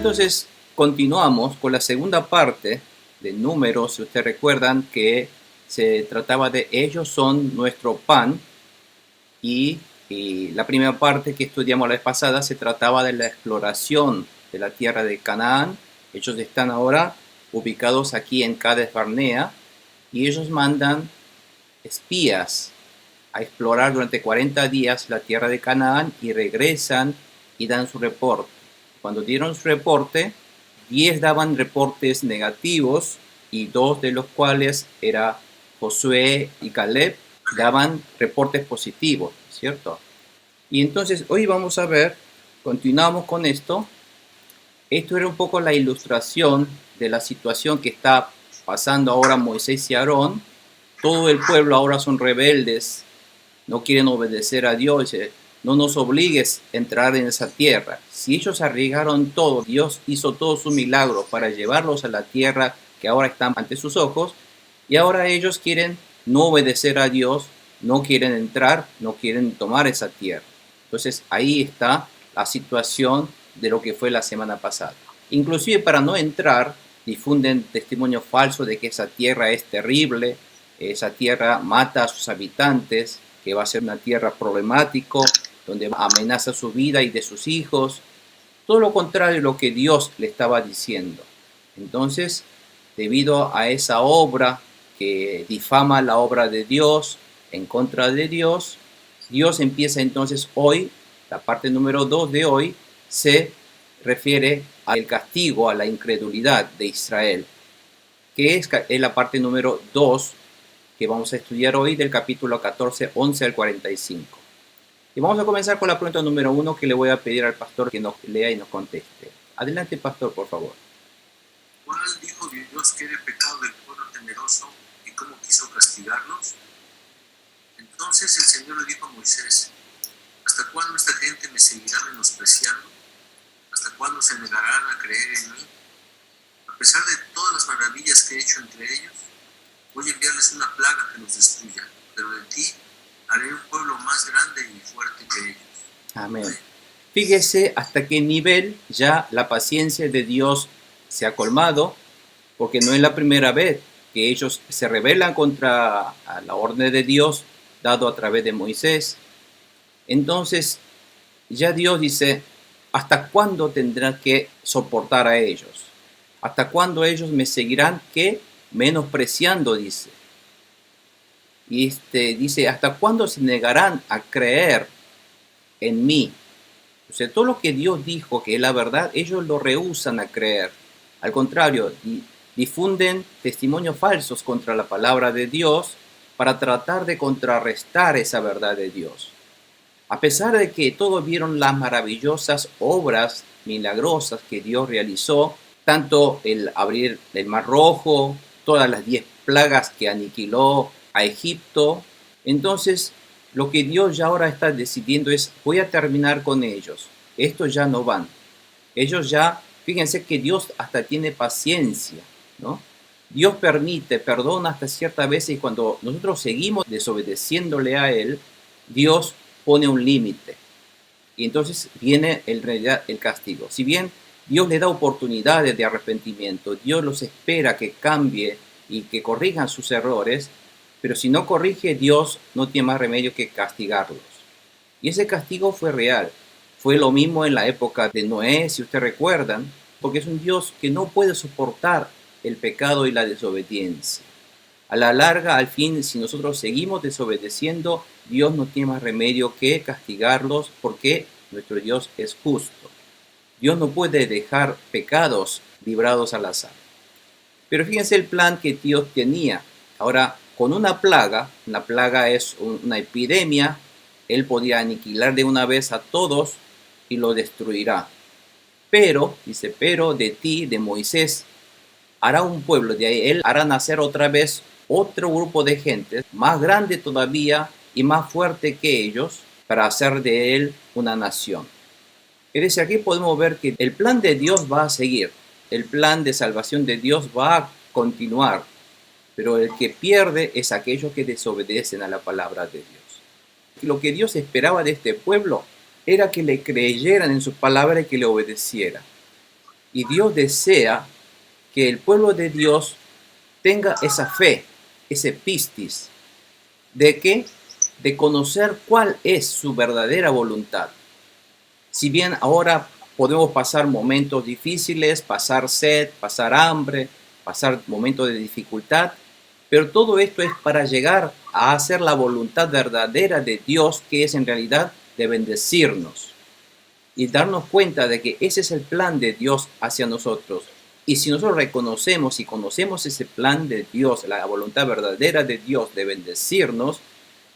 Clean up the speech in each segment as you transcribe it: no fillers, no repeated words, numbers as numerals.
entonces continuamos con la segunda parte de Números. Si ustedes recuerdan que se trataba de ellos son nuestro pan, y la primera parte que estudiamos la vez pasada se trataba de la exploración de la tierra de Canaán. Ellos están ahora ubicados aquí en Cades Barnea y ellos mandan espías a explorar durante 40 días la tierra de Canaán y regresan y dan su reporte. Cuando dieron su reporte, 10 daban reportes negativos y 2 de los cuales era Josué y Caleb daban reportes positivos, ¿cierto? Y entonces hoy vamos a ver, continuamos con esto. Esto era un poco la ilustración de la situación que está pasando ahora Moisés y Aarón. Todo el pueblo ahora son rebeldes, no quieren obedecer a Dios. No nos obligues a entrar en esa tierra. Si ellos arriesgaron todo, Dios hizo todo su milagro para llevarlos a la tierra que ahora está ante sus ojos, y ahora ellos quieren no obedecer a Dios, no quieren entrar, no quieren tomar esa tierra. Entonces ahí está la situación de lo que fue la semana pasada. Inclusive para no entrar, difunden testimonios falsos de que esa tierra es terrible, esa tierra mata a sus habitantes, que va a ser una tierra problemática, donde amenaza su vida y de sus hijos. Todo lo contrario de lo que Dios le estaba diciendo. Entonces, debido a esa obra que difama la obra de Dios en contra de Dios, Dios empieza entonces hoy, la parte número 2 de hoy, se refiere al castigo, a la incredulidad de Israel, que es la parte número 2 que vamos a estudiar hoy del capítulo 14, 11 al 45. Y vamos a comenzar con la pregunta número 1 que le voy a pedir al pastor que nos lea y nos conteste. Adelante, pastor, por favor. ¿Cuál dijo Dios que era el pecado del pueblo temeroso y cómo quiso castigarlos? Entonces el Señor le dijo a Moisés: ¿hasta cuándo esta gente me seguirá menospreciando? ¿Hasta cuándo se negarán a creer en mí? A pesar de todas las maravillas que he hecho entre ellos, voy a enviarles una plaga que los destruya, pero de ti haré un pueblo más grande y fuerte que ellos. Amén. Fíjese hasta qué nivel ya la paciencia de Dios se ha colmado, porque no es la primera vez que ellos se rebelan contra la orden de Dios dado a través de Moisés. Entonces ya Dios dice: ¿hasta cuándo tendrán que soportar a ellos? ¿Hasta cuándo ellos me seguirán menospreciando? Dice. Y dice: ¿hasta cuándo se negarán a creer en mí? O sea, todo lo que Dios dijo que es la verdad, ellos lo rehúsan a creer. Al contrario, difunden testimonios falsos contra la palabra de Dios para tratar de contrarrestar esa verdad de Dios. A pesar de que todos vieron las maravillosas obras milagrosas que Dios realizó, tanto el abrir el Mar Rojo, todas las 10 plagas que aniquiló a Egipto, entonces lo que Dios ya ahora está decidiendo es: voy a terminar con ellos, estos ya no van. Ellos ya, fíjense que Dios hasta tiene paciencia, ¿no? Dios permite, perdona hasta ciertas veces, y cuando nosotros seguimos desobedeciéndole a Él, Dios pone un límite. Y entonces viene en realidad el castigo. Si bien Dios le da oportunidades de arrepentimiento, Dios los espera que cambie y que corrijan sus errores, pero si no corrige, Dios no tiene más remedio que castigarlos. Y ese castigo fue real. Fue lo mismo en la época de Noé, si ustedes recuerdan, porque es un Dios que no puede soportar el pecado y la desobediencia. A la larga, al fin, si nosotros seguimos desobedeciendo, Dios no tiene más remedio que castigarlos, porque nuestro Dios es justo. Dios no puede dejar pecados librados al azar. Pero fíjense el plan que Dios tenía. Ahora, con una plaga es una epidemia, Él podía aniquilar de una vez a todos y lo destruirá. Pero, dice, pero de ti, de Moisés, hará un pueblo, de ahí Él hará nacer otra vez otro grupo de gente, más grande todavía y más fuerte que ellos, para hacer de Él una nación. Es decir, aquí podemos ver que el plan de Dios va a seguir, el plan de salvación de Dios va a continuar, pero el que pierde es aquellos que desobedecen a la palabra de Dios. Lo que Dios esperaba de este pueblo era que le creyeran en su palabra y que le obedecieran. Y Dios desea que el pueblo de Dios tenga esa fe, ese pistis, ¿de qué? De conocer cuál es su verdadera voluntad. Si bien ahora podemos pasar momentos difíciles, pasar sed, pasar hambre, pasar momentos de dificultad, pero todo esto es para llegar a hacer la voluntad verdadera de Dios, que es en realidad de bendecirnos y darnos cuenta de que ese es el plan de Dios hacia nosotros. Y si nosotros reconocemos y conocemos ese plan de Dios, la voluntad verdadera de Dios de bendecirnos,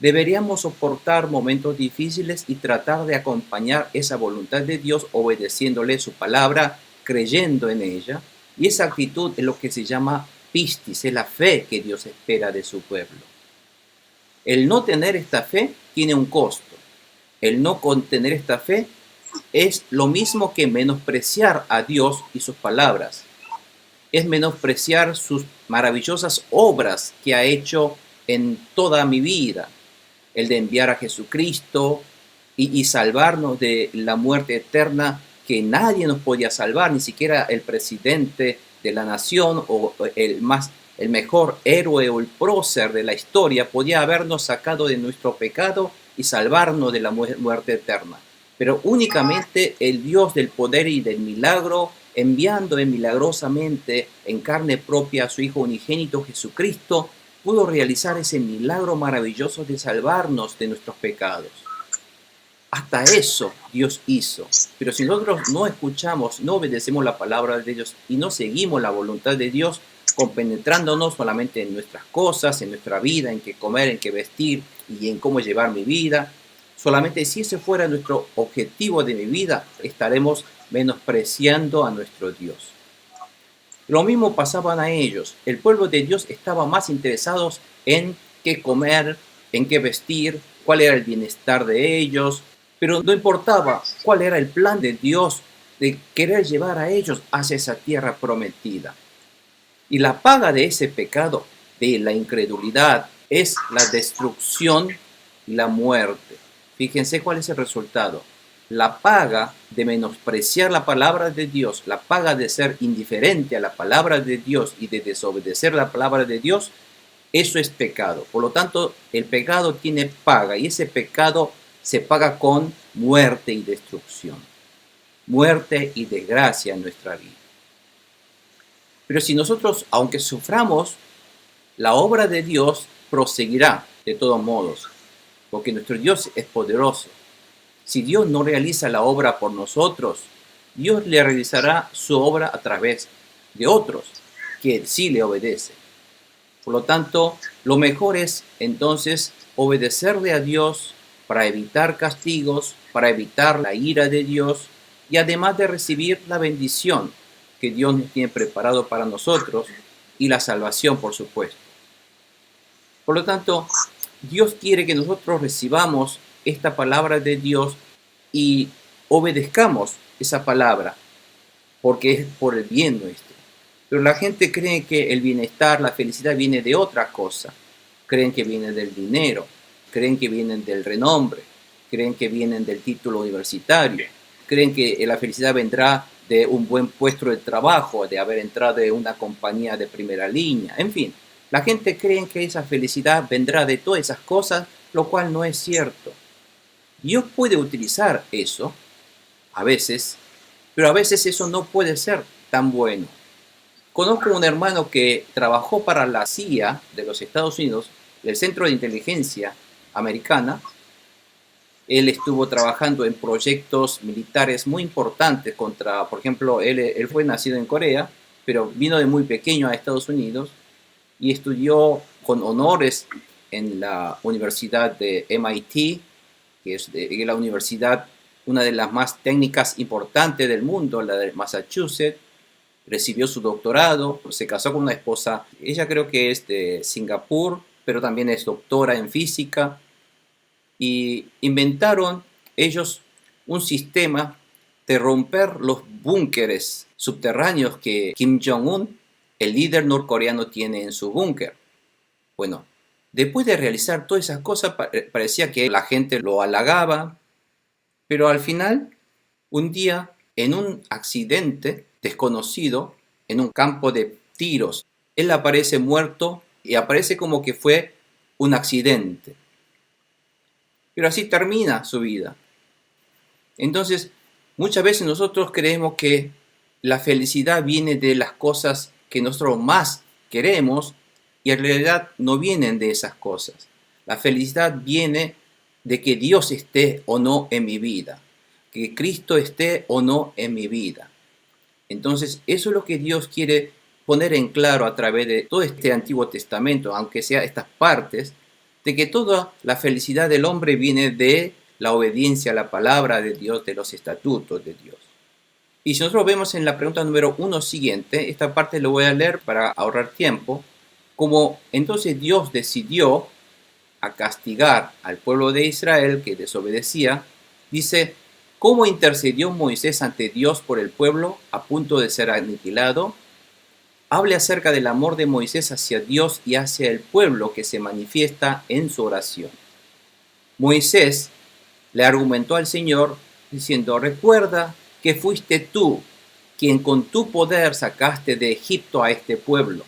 deberíamos soportar momentos difíciles y tratar de acompañar esa voluntad de Dios obedeciéndole su palabra, creyendo en ella. Y esa actitud es lo que se llama pistis, es la fe que Dios espera de su pueblo. El no tener esta fe tiene un costo. El no contener esta fe es lo mismo que menospreciar a Dios y sus palabras. Es menospreciar sus maravillosas obras que ha hecho en toda mi vida. El de enviar a Jesucristo y salvarnos de la muerte eterna que nadie nos podía salvar, ni siquiera el presidente de la nación o el mejor héroe o el prócer de la historia podía habernos sacado de nuestro pecado y salvarnos de la muerte eterna. Pero únicamente el Dios del poder y del milagro, enviando milagrosamente en carne propia a su Hijo unigénito Jesucristo, pudo realizar ese milagro maravilloso de salvarnos de nuestros pecados. Hasta eso Dios hizo. Pero si nosotros no escuchamos, no obedecemos la palabra de Dios y no seguimos la voluntad de Dios, compenetrándonos solamente en nuestras cosas, en nuestra vida, en qué comer, en qué vestir y en cómo llevar mi vida, solamente si ese fuera nuestro objetivo de mi vida, estaremos menospreciando a nuestro Dios. Lo mismo pasaban a ellos. El pueblo de Dios estaba más interesado en qué comer, en qué vestir, cuál era el bienestar de ellos, pero no importaba cuál era el plan de Dios de querer llevar a ellos hacia esa tierra prometida. Y la paga de ese pecado, de la incredulidad, es la destrucción y la muerte. Fíjense cuál es el resultado. La paga de menospreciar la palabra de Dios, la paga de ser indiferente a la palabra de Dios y de desobedecer la palabra de Dios, eso es pecado. Por lo tanto, el pecado tiene paga y ese pecado se paga con muerte y destrucción. Muerte y desgracia en nuestra vida. Pero si nosotros, aunque suframos, la obra de Dios proseguirá de todos modos, porque nuestro Dios es poderoso. Si Dios no realiza la obra por nosotros, Dios le realizará su obra a través de otros que sí le obedecen. Por lo tanto, lo mejor es entonces obedecerle a Dios para evitar castigos, para evitar la ira de Dios y además de recibir la bendición que Dios nos tiene preparado para nosotros y la salvación, por supuesto. Por lo tanto, Dios quiere que nosotros recibamos esta palabra de Dios y obedezcamos esa palabra, porque es por el bien nuestro. Pero la gente cree que el bienestar, la felicidad viene de otra cosa. Creen que viene del dinero, creen que vienen del renombre, creen que vienen del título universitario, creen que la felicidad vendrá de un buen puesto de trabajo, de haber entrado en una compañía de primera línea, en fin. La gente cree que esa felicidad vendrá de todas esas cosas, lo cual no es cierto. Dios puede utilizar eso, a veces, pero a veces eso no puede ser tan bueno. Conozco un hermano que trabajó para la CIA de los Estados Unidos, el Centro de Inteligencia Americana. Él estuvo trabajando en proyectos militares muy importantes contra, por ejemplo, él fue nacido en Corea, pero vino de muy pequeño a Estados Unidos y estudió con honores en la Universidad de MIT, que es la universidad, una de las más técnicas importantes del mundo, la de Massachusetts. Recibió su doctorado, se casó con una esposa, ella creo que es de Singapur, pero también es doctora en física, y inventaron ellos un sistema de romper los búnkeres subterráneos que Kim Jong-un, el líder norcoreano, tiene en su búnker. Bueno, después de realizar todas esas cosas, parecía que la gente lo halagaba, pero al final, un día, en un accidente desconocido, en un campo de tiros. Él aparece muerto y aparece como que fue un accidente. Pero así termina su vida. Entonces, muchas veces nosotros creemos que la felicidad viene de las cosas que nosotros más queremos y en realidad no vienen de esas cosas. La felicidad viene de que Dios esté o no en mi vida, que Cristo esté o no en mi vida. Entonces, eso es lo que Dios quiere poner en claro a través de todo este Antiguo Testamento, aunque sea estas partes, de que toda la felicidad del hombre viene de la obediencia a la palabra de Dios, de los estatutos de Dios. Y si nosotros vemos en la pregunta número 1 siguiente, esta parte lo voy a leer para ahorrar tiempo, como entonces Dios decidió a castigar al pueblo de Israel que desobedecía, dice, ¿cómo intercedió Moisés ante Dios por el pueblo a punto de ser aniquilado? Hable acerca del amor de Moisés hacia Dios y hacia el pueblo que se manifiesta en su oración. Moisés le argumentó al Señor diciendo, recuerda que fuiste tú quien con tu poder sacaste de Egipto a este pueblo.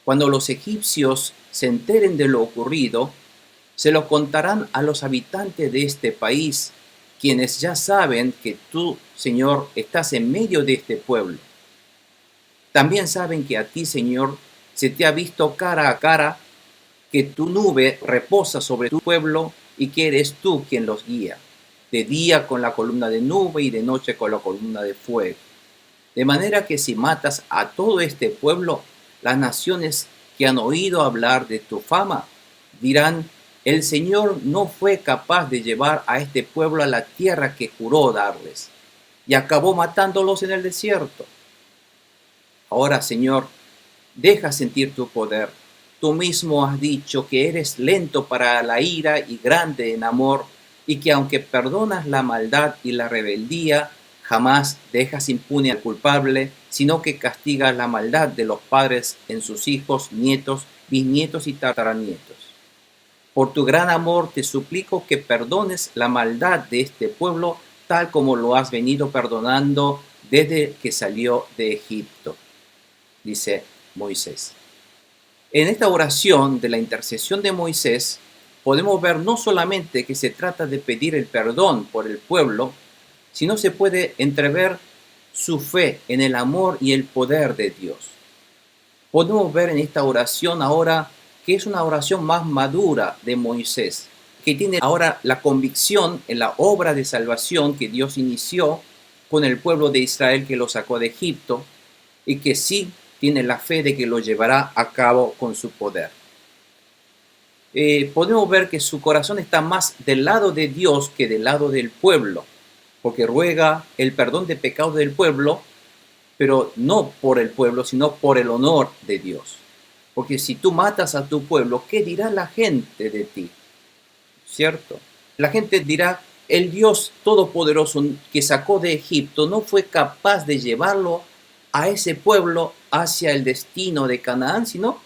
Cuando los egipcios se enteren de lo ocurrido, se lo contarán a los habitantes de este país, quienes ya saben que tú, Señor, estás en medio de este pueblo. También saben que a ti, Señor, se te ha visto cara a cara, que tu nube reposa sobre tu pueblo y que eres tú quien los guía, de día con la columna de nube y de noche con la columna de fuego. De manera que si matas a todo este pueblo, las naciones que han oído hablar de tu fama dirán, el Señor no fue capaz de llevar a este pueblo a la tierra que juró darles, y acabó matándolos en el desierto. Ahora, Señor, deja sentir tu poder. Tú mismo has dicho que eres lento para la ira y grande en amor, y que aunque perdonas la maldad y la rebeldía, jamás dejas impune al culpable, sino que castigas la maldad de los padres en sus hijos, nietos, bisnietos y tataranietos. Por tu gran amor te suplico que perdones la maldad de este pueblo, tal como lo has venido perdonando desde que salió de Egipto, dice Moisés. En esta oración de la intercesión de Moisés, podemos ver no solamente que se trata de pedir el perdón por el pueblo, sino se puede entrever su fe en el amor y el poder de Dios. Podemos ver en esta oración ahora que es una oración más madura de Moisés, que tiene ahora la convicción en la obra de salvación que Dios inició con el pueblo de Israel que lo sacó de Egipto y que sí tiene la fe de que lo llevará a cabo con su poder. Podemos ver que su corazón está más del lado de Dios que del lado del pueblo, porque ruega el perdón de pecados del pueblo, pero no por el pueblo, sino por el honor de Dios. Porque si tú matas a tu pueblo, ¿qué dirá la gente de ti? ¿Cierto? La gente dirá, el Dios Todopoderoso que sacó de Egipto no fue capaz de llevarlo a ese pueblo hacia el destino de Canaán, sino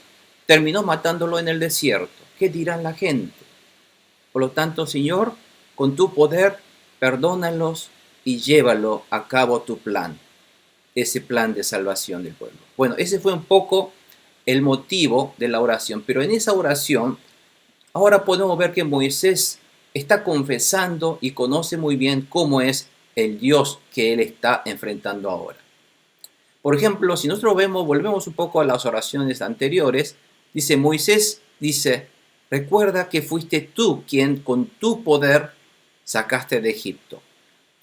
terminó matándolo en el desierto. ¿Qué dirá la gente? Por lo tanto, Señor, con tu poder, perdónalos y llévalo a cabo tu plan, ese plan de salvación del pueblo. Bueno, ese fue un poco el motivo de la oración, pero en esa oración ahora podemos ver que Moisés está confesando y conoce muy bien cómo es el Dios que él está enfrentando ahora. Por ejemplo, si nosotros volvemos un poco a las oraciones anteriores, dice Moisés, recuerda que fuiste tú quien con tu poder sacaste de Egipto.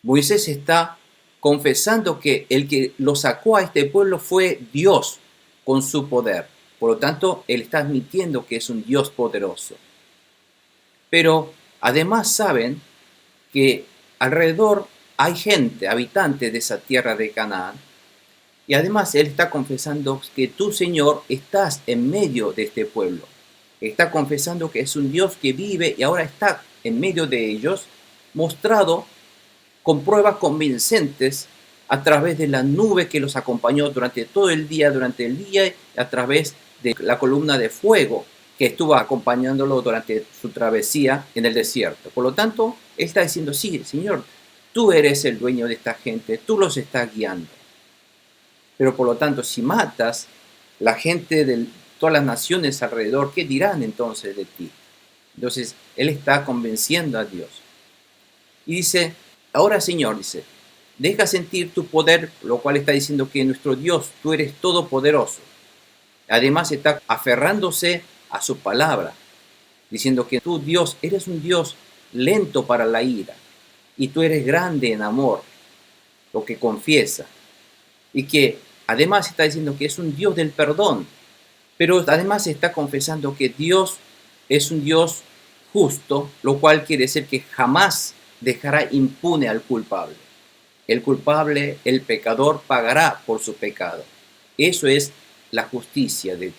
Moisés está confesando que el que lo sacó a este pueblo fue Dios con su poder. Por lo tanto, él está admitiendo que es un Dios poderoso. Pero además saben que alrededor hay gente, habitantes de esa tierra de Canaán. Y además él está confesando que tú, Señor, estás en medio de este pueblo. Está confesando que es un Dios que vive y ahora está en medio de ellos, mostrado con pruebas convincentes a través de la nube que los acompañó durante el día, y a través de la columna de fuego que estuvo acompañándolo durante su travesía en el desierto. Por lo tanto, él está diciendo, sí, Señor, tú eres el dueño de esta gente, tú los estás guiando. Pero por lo tanto, si matas, la gente de todas las naciones alrededor, ¿qué dirán entonces de ti? Entonces, él está convenciendo a Dios. Y dice, ahora Señor, dice, deja sentir tu poder, lo cual está diciendo que nuestro Dios, tú eres todopoderoso. Además está aferrándose a su palabra, diciendo que tú, Dios, eres un Dios lento para la ira, y tú eres grande en amor, lo que confiesa. Y que además está diciendo que es un Dios del perdón, pero además está confesando que Dios es un Dios justo, lo cual quiere decir que jamás dejará impune al culpable. El culpable, el pecador, pagará por su pecado. Eso es la justicia de Dios.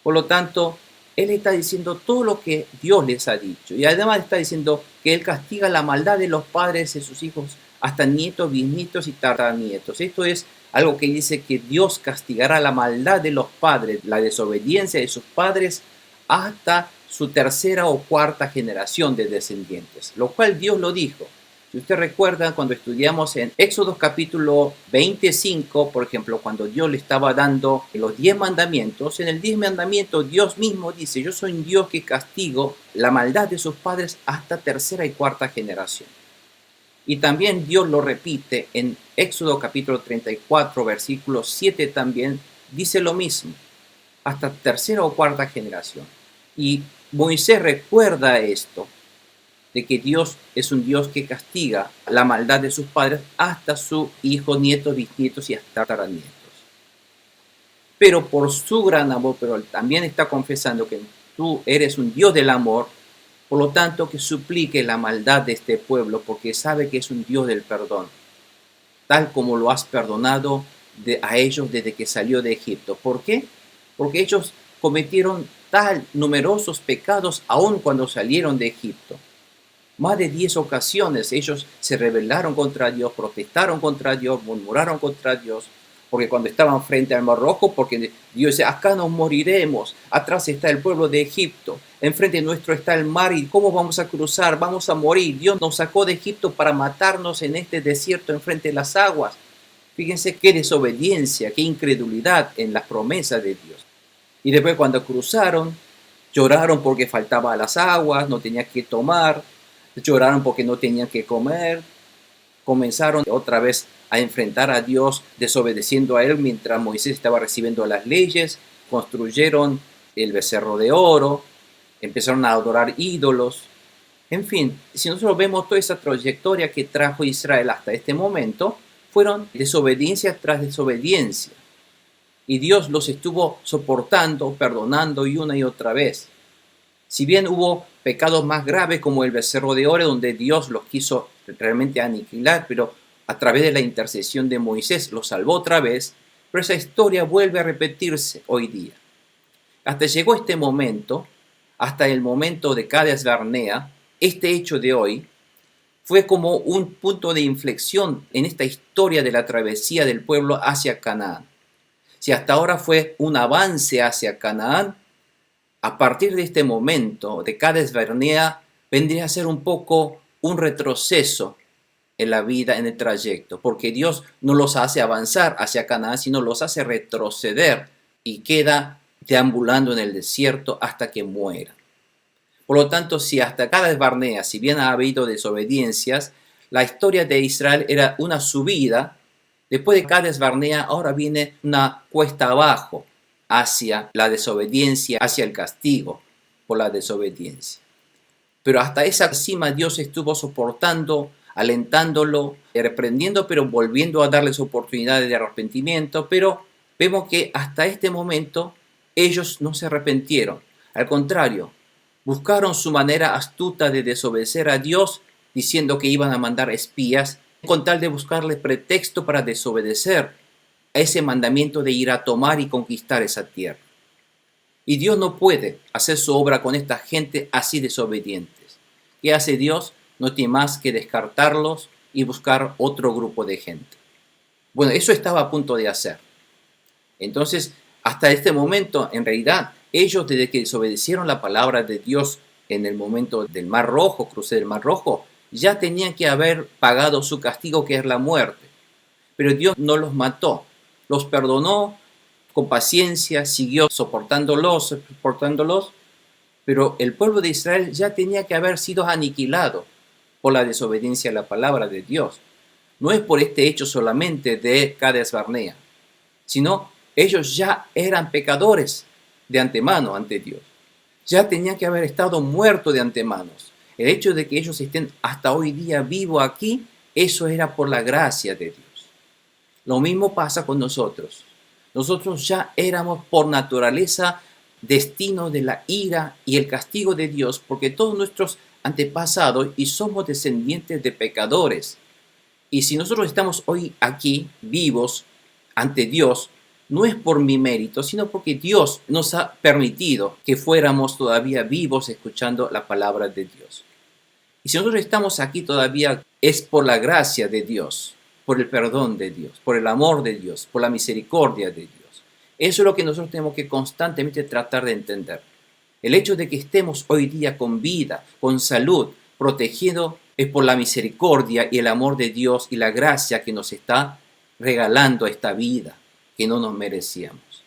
Por lo tanto, Él está diciendo todo lo que Dios les ha dicho. Y además está diciendo que Él castiga la maldad de los padres de sus hijos, hasta nietos, bisnietos y tataranietos. Esto es algo que dice que Dios castigará la maldad de los padres, la desobediencia de sus padres, hasta su tercera o cuarta generación de descendientes, lo cual Dios lo dijo. Si usted recuerda, cuando estudiamos en Éxodo capítulo 25, por ejemplo, cuando Dios le estaba dando los 10 mandamientos, en el 10 mandamientos Dios mismo dice, yo soy un Dios que castigo la maldad de sus padres hasta tercera y cuarta generación. Y también Dios lo repite en Éxodo capítulo 34, versículo 7 también, dice lo mismo, hasta tercera o cuarta generación. Y Moisés recuerda esto, de que Dios es un Dios que castiga la maldad de sus padres hasta sus hijos, nietos, bisnietos y hasta tataranietos. Pero por su gran amor, pero él también está confesando que tú eres un Dios del amor, por lo tanto que suplique la maldad de este pueblo, porque sabe que es un Dios del perdón, tal como lo has perdonado a ellos desde que salió de Egipto. ¿Por qué? Porque ellos cometieron tan numerosos pecados aun cuando salieron de Egipto. Más de 10 ocasiones ellos se rebelaron contra Dios, protestaron contra Dios, murmuraron contra Dios, porque cuando estaban frente al Mar Rojo, porque Dios dice, acá nos moriremos, atrás está el pueblo de Egipto, enfrente nuestro está el mar, y ¿cómo vamos a cruzar? Vamos a morir. Dios nos sacó de Egipto para matarnos en este desierto enfrente de las aguas. Fíjense qué desobediencia, qué incredulidad en las promesas de Dios. Y después cuando cruzaron, lloraron porque faltaba las aguas, no tenían que tomar, lloraron porque no tenían que comer, comenzaron otra vez a enfrentar a Dios desobedeciendo a Él mientras Moisés estaba recibiendo las leyes, construyeron el becerro de oro, empezaron a adorar ídolos. En fin, si nosotros vemos toda esa trayectoria que trajo Israel hasta este momento, fueron desobediencia tras desobediencia. Y Dios los estuvo soportando, perdonando y una y otra vez. Si bien hubo pecados más graves como el becerro de oro, donde Dios los quiso realmente aniquilar, pero a través de la intercesión de Moisés los salvó otra vez, pero esa historia vuelve a repetirse hoy día. Hasta llegó este momento, hasta el momento de Cades Barnea, este hecho de hoy fue como un punto de inflexión en esta historia de la travesía del pueblo hacia Canaán. Si hasta ahora fue un avance hacia Canaán, a partir de este momento de Cades Barnea vendría a ser un poco un retroceso en la vida, en el trayecto, porque Dios no los hace avanzar hacia Canaán, sino los hace retroceder y queda deambulando en el desierto hasta que muera. Por lo tanto, si hasta Cades Barnea, si bien ha habido desobediencias, la historia de Israel era una subida. Después de Cades Barnea, ahora viene una cuesta abajo hacia la desobediencia, hacia el castigo por la desobediencia. Pero hasta esa cima Dios estuvo soportando, alentándolo, reprendiendo, pero volviendo a darles oportunidades de arrepentimiento. Pero vemos que hasta este momento ellos no se arrepintieron. Al contrario, buscaron su manera astuta de desobedecer a Dios, diciendo que iban a mandar espías, con tal de buscarle pretexto para desobedecer a ese mandamiento de ir a tomar y conquistar esa tierra. Y Dios no puede hacer su obra con esta gente así desobedientes. ¿Qué hace Dios? No tiene más que descartarlos y buscar otro grupo de gente. Bueno, eso estaba a punto de hacer. Entonces, hasta este momento, en realidad, ellos desde que desobedecieron la palabra de Dios en el momento del Mar Rojo, cruce del Mar Rojo, ya tenían que haber pagado su castigo, que es la muerte. Pero Dios no los mató, los perdonó con paciencia, siguió soportándolos, pero el pueblo de Israel ya tenía que haber sido aniquilado por la desobediencia a la palabra de Dios. No es por este hecho solamente de Cades Barnea, sino ellos ya eran pecadores de antemano ante Dios. Ya tenían que haber estado muertos de antemano. El hecho de que ellos estén hasta hoy día vivos aquí, eso era por la gracia de Dios. Lo mismo pasa con nosotros. Nosotros ya éramos por naturaleza destino de la ira y el castigo de Dios, porque todos nuestros antepasados y somos descendientes de pecadores. Y si nosotros estamos hoy aquí vivos ante Dios, no es por mi mérito, sino porque Dios nos ha permitido que fuéramos todavía vivos escuchando la palabra de Dios. Y si nosotros estamos aquí todavía, es por la gracia de Dios, por el perdón de Dios, por el amor de Dios, por la misericordia de Dios. Eso es lo que nosotros tenemos que constantemente tratar de entender. El hecho de que estemos hoy día con vida, con salud, protegidos, es por la misericordia y el amor de Dios y la gracia que nos está regalando esta vida que no nos merecíamos.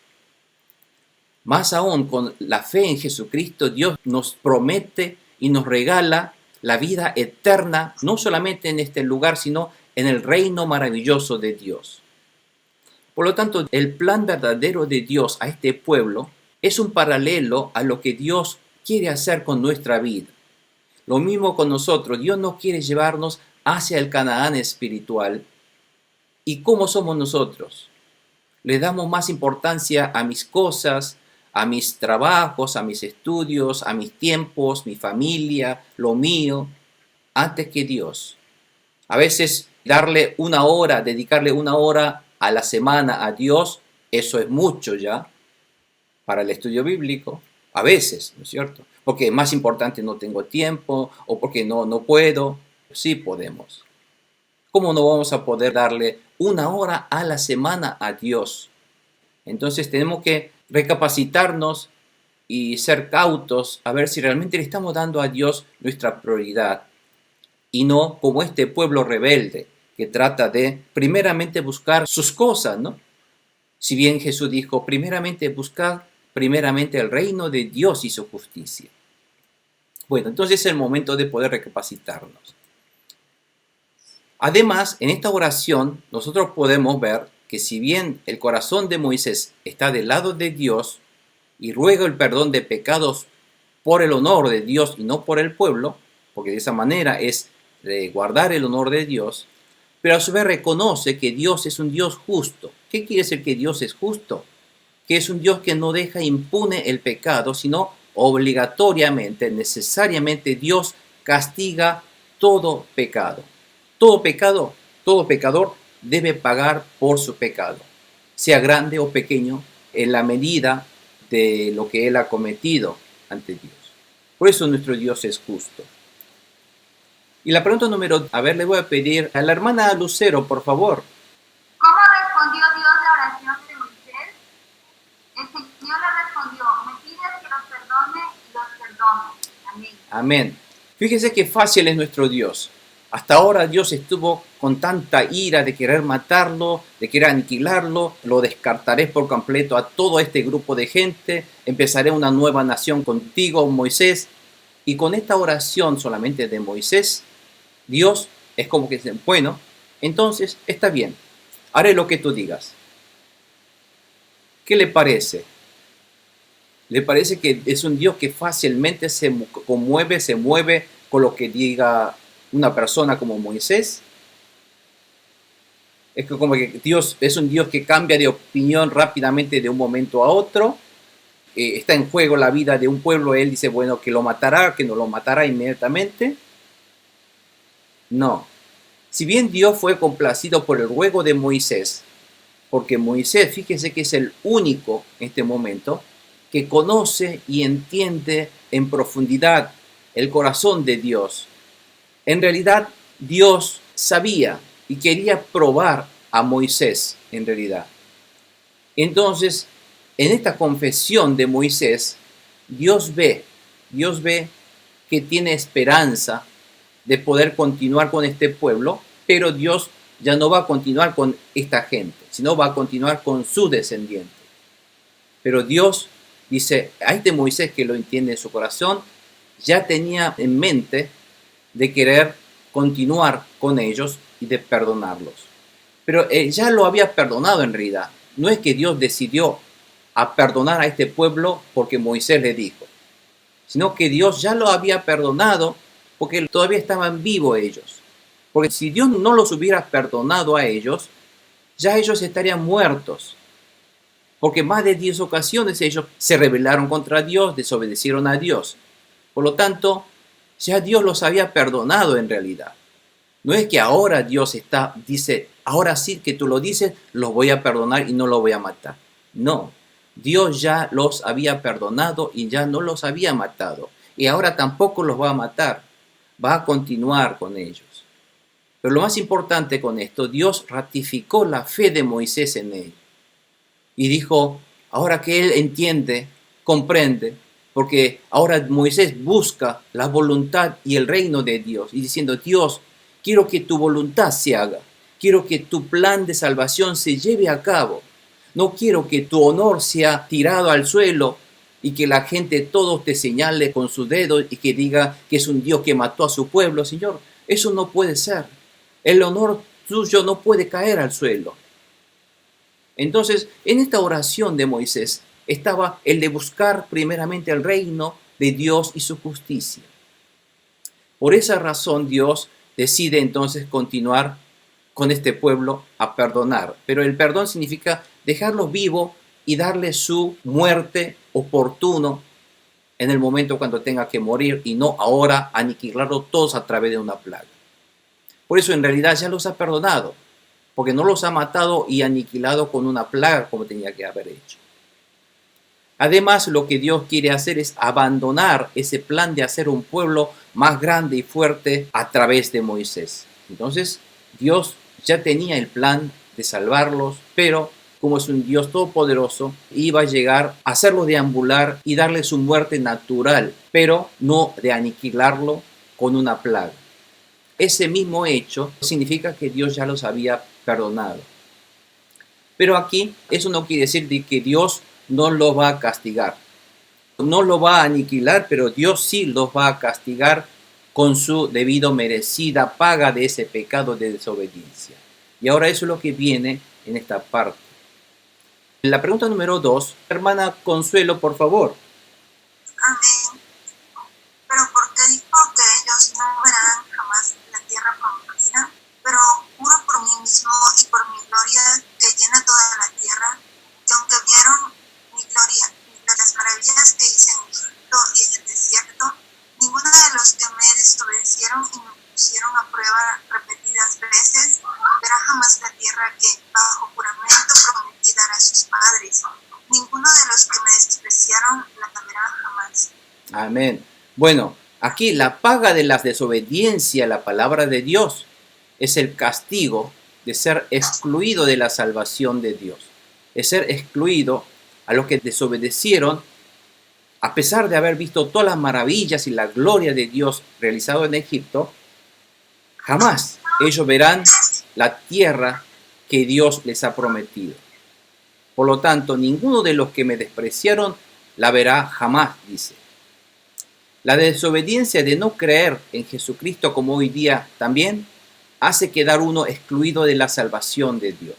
Más aún, con la fe en Jesucristo, Dios nos promete y nos regala la vida eterna, no solamente en este lugar, sino en el reino maravilloso de Dios. Por lo tanto, el plan verdadero de Dios a este pueblo es un paralelo a lo que Dios quiere hacer con nuestra vida. Lo mismo con nosotros. Dios no quiere llevarnos hacia el Canaán espiritual. ¿Y cómo somos nosotros? Le damos más importancia a mis cosas, a mis trabajos, a mis estudios, a mis tiempos, mi familia, lo mío, antes que Dios. A veces dedicarle una hora a la semana a Dios, eso es mucho ya para el estudio bíblico. A veces, ¿no es cierto? Porque es más importante, no tengo tiempo o porque no puedo. Sí podemos. ¿Cómo no vamos a poder darle una hora a la semana a Dios? Entonces tenemos que recapacitarnos y ser cautos a ver si realmente le estamos dando a Dios nuestra prioridad y no como este pueblo rebelde que trata de primeramente buscar sus cosas, ¿no? Si bien Jesús dijo, buscar primeramente el reino de Dios y su justicia. Bueno, entonces es el momento de poder recapacitarnos. Además, en esta oración nosotros podemos ver que si bien el corazón de Moisés está del lado de Dios y ruega el perdón de pecados por el honor de Dios y no por el pueblo, porque de esa manera es de guardar el honor de Dios, pero a su vez reconoce que Dios es un Dios justo. ¿Qué quiere decir que Dios es justo? Que es un Dios que no deja impune el pecado, sino obligatoriamente, necesariamente Dios castiga todo pecado. Todo pecador debe pagar por su pecado, sea grande o pequeño, en la medida de lo que él ha cometido ante Dios. Por eso nuestro Dios es justo. Y la pregunta le voy a pedir a la hermana Lucero, por favor. ¿Cómo respondió Dios la oración de Moisés? El Señor le respondió, me pides que los perdone y los perdone. Amén. Amén. Fíjese qué fácil es nuestro Dios. Hasta ahora Dios estuvo con tanta ira de querer matarlo, de querer aniquilarlo. Lo descartaré por completo a todo este grupo de gente. Empezaré una nueva nación contigo, Moisés. Y con esta oración solamente de Moisés, Dios es como que dice, bueno, entonces está bien, haré lo que tú digas. ¿Qué le parece? ¿Le parece que es un Dios que fácilmente se mueve con lo que diga una persona como Moisés? Es como que Dios es un Dios que cambia de opinión rápidamente de un momento a otro. Está en juego la vida de un pueblo. Él dice, bueno, que lo matará, que no lo matará inmediatamente. No. Si bien Dios fue complacido por el ruego de Moisés, porque Moisés, fíjese que es el único en este momento que conoce y entiende en profundidad el corazón de Dios. En realidad, Dios sabía y quería probar a Moisés, en realidad. Entonces, en esta confesión de Moisés, Dios ve que tiene esperanza de poder continuar con este pueblo, pero Dios ya no va a continuar con esta gente, sino va a continuar con su descendiente. Pero Dios dice, a este Moisés que lo entiende en su corazón, ya tenía en mente de querer continuar con ellos y de perdonarlos. Pero ya lo había perdonado en realidad. No es que Dios decidió a perdonar a este pueblo porque Moisés le dijo, sino que Dios ya lo había perdonado porque todavía estaban vivos ellos. Porque si Dios no los hubiera perdonado a ellos, ya ellos estarían muertos. Porque más de 10 ocasiones ellos se rebelaron contra Dios, desobedecieron a Dios. Por lo tanto, ya Dios los había perdonado en realidad. No es que ahora Dios dice, ahora sí que tú lo dices, los voy a perdonar y no los voy a matar. No, Dios ya los había perdonado y ya no los había matado. Y ahora tampoco los va a matar, va a continuar con ellos. Pero lo más importante con esto, Dios ratificó la fe de Moisés en él. Y dijo, ahora que él entiende, comprende, porque ahora Moisés busca la voluntad y el reino de Dios. Y diciendo, Dios, quiero que tu voluntad se haga. Quiero que tu plan de salvación se lleve a cabo. No quiero que tu honor sea tirado al suelo y que la gente todos te señale con su dedo y que diga que es un Dios que mató a su pueblo. Señor, eso no puede ser. El honor tuyo no puede caer al suelo. Entonces, en esta oración de Moisés estaba el de buscar primeramente el reino de Dios y su justicia. Por esa razón Dios decide entonces continuar con este pueblo a perdonar. Pero el perdón significa dejarlo vivo y darle su muerte oportuno en el momento cuando tenga que morir y no ahora aniquilarlo todos a través de una plaga. Por eso en realidad ya los ha perdonado, porque no los ha matado y aniquilado con una plaga como tenía que haber hecho. Además, lo que Dios quiere hacer es abandonar ese plan de hacer un pueblo más grande y fuerte a través de Moisés. Entonces, Dios ya tenía el plan de salvarlos, pero como es un Dios todopoderoso, iba a llegar a hacerlo deambular y darle su muerte natural, pero no de aniquilarlo con una plaga. Ese mismo hecho significa que Dios ya los había perdonado. Pero aquí eso no quiere decir de que Dios no los va a castigar. No los va a aniquilar, pero Dios sí los va a castigar con su debido merecida paga de ese pecado de desobediencia. Y ahora eso es lo que viene en esta parte. En la pregunta número 2, hermana Consuelo, por favor. Amén. Pero porque dijo que ellos no verán jamás la tierra prometida, pero juro por mí mismo y por mi gloria que llena toda la tierra, que aunque vieron mi gloria, las maravillas que hice en Egipto y en el desierto, ninguno de los que me desobedecieron y me pusieron a prueba repetidas veces verá jamás la tierra que bajo juramento prometí dar a sus padres. Ninguno de los que me despreciaron la verá jamás. Amén. Bueno, aquí la paga de la desobediencia a la palabra de Dios es el castigo de ser excluido de la salvación de Dios. Es ser excluido a los que desobedecieron, a pesar de haber visto todas las maravillas y la gloria de Dios realizado en Egipto, jamás ellos verán la tierra que Dios les ha prometido. Por lo tanto, ninguno de los que me despreciaron la verá jamás, dice. La desobediencia de no creer en Jesucristo como hoy día también hace quedar uno excluido de la salvación de Dios.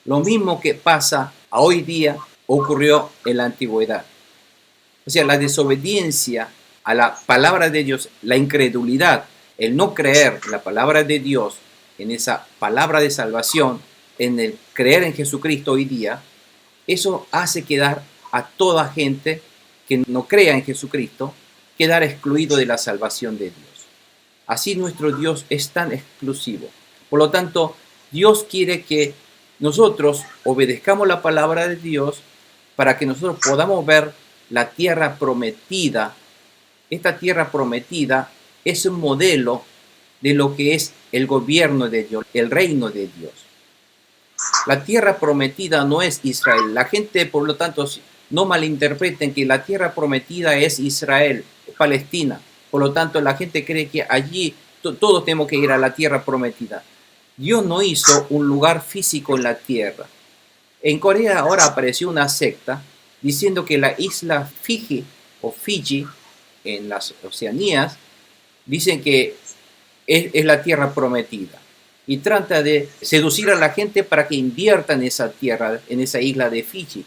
Lo mismo que pasa hoy día ocurrió en la antigüedad. O sea, la desobediencia a la palabra de Dios, la incredulidad, el no creer en la palabra de Dios, en esa palabra de salvación, en el creer en Jesucristo hoy día, eso hace quedar a toda gente que no crea en Jesucristo, quedar excluido de la salvación de Dios. Así nuestro Dios es tan exclusivo. Por lo tanto, Dios quiere que nosotros obedezcamos la palabra de Dios para que nosotros podamos ver la tierra prometida. Esta tierra prometida es un modelo de lo que es el gobierno de Dios, el reino de Dios. La tierra prometida no es Israel. La gente, por lo tanto, no malinterpreten que la tierra prometida es Israel, Palestina. Por lo tanto, la gente cree que allí todos tenemos que ir a la tierra prometida. Dios no hizo un lugar físico en la tierra. En Corea ahora apareció una secta diciendo que la isla Fiji o Fiji en las Oceanías dicen que es la tierra prometida y trata de seducir a la gente para que invierta en esa tierra, en esa isla de Fiji.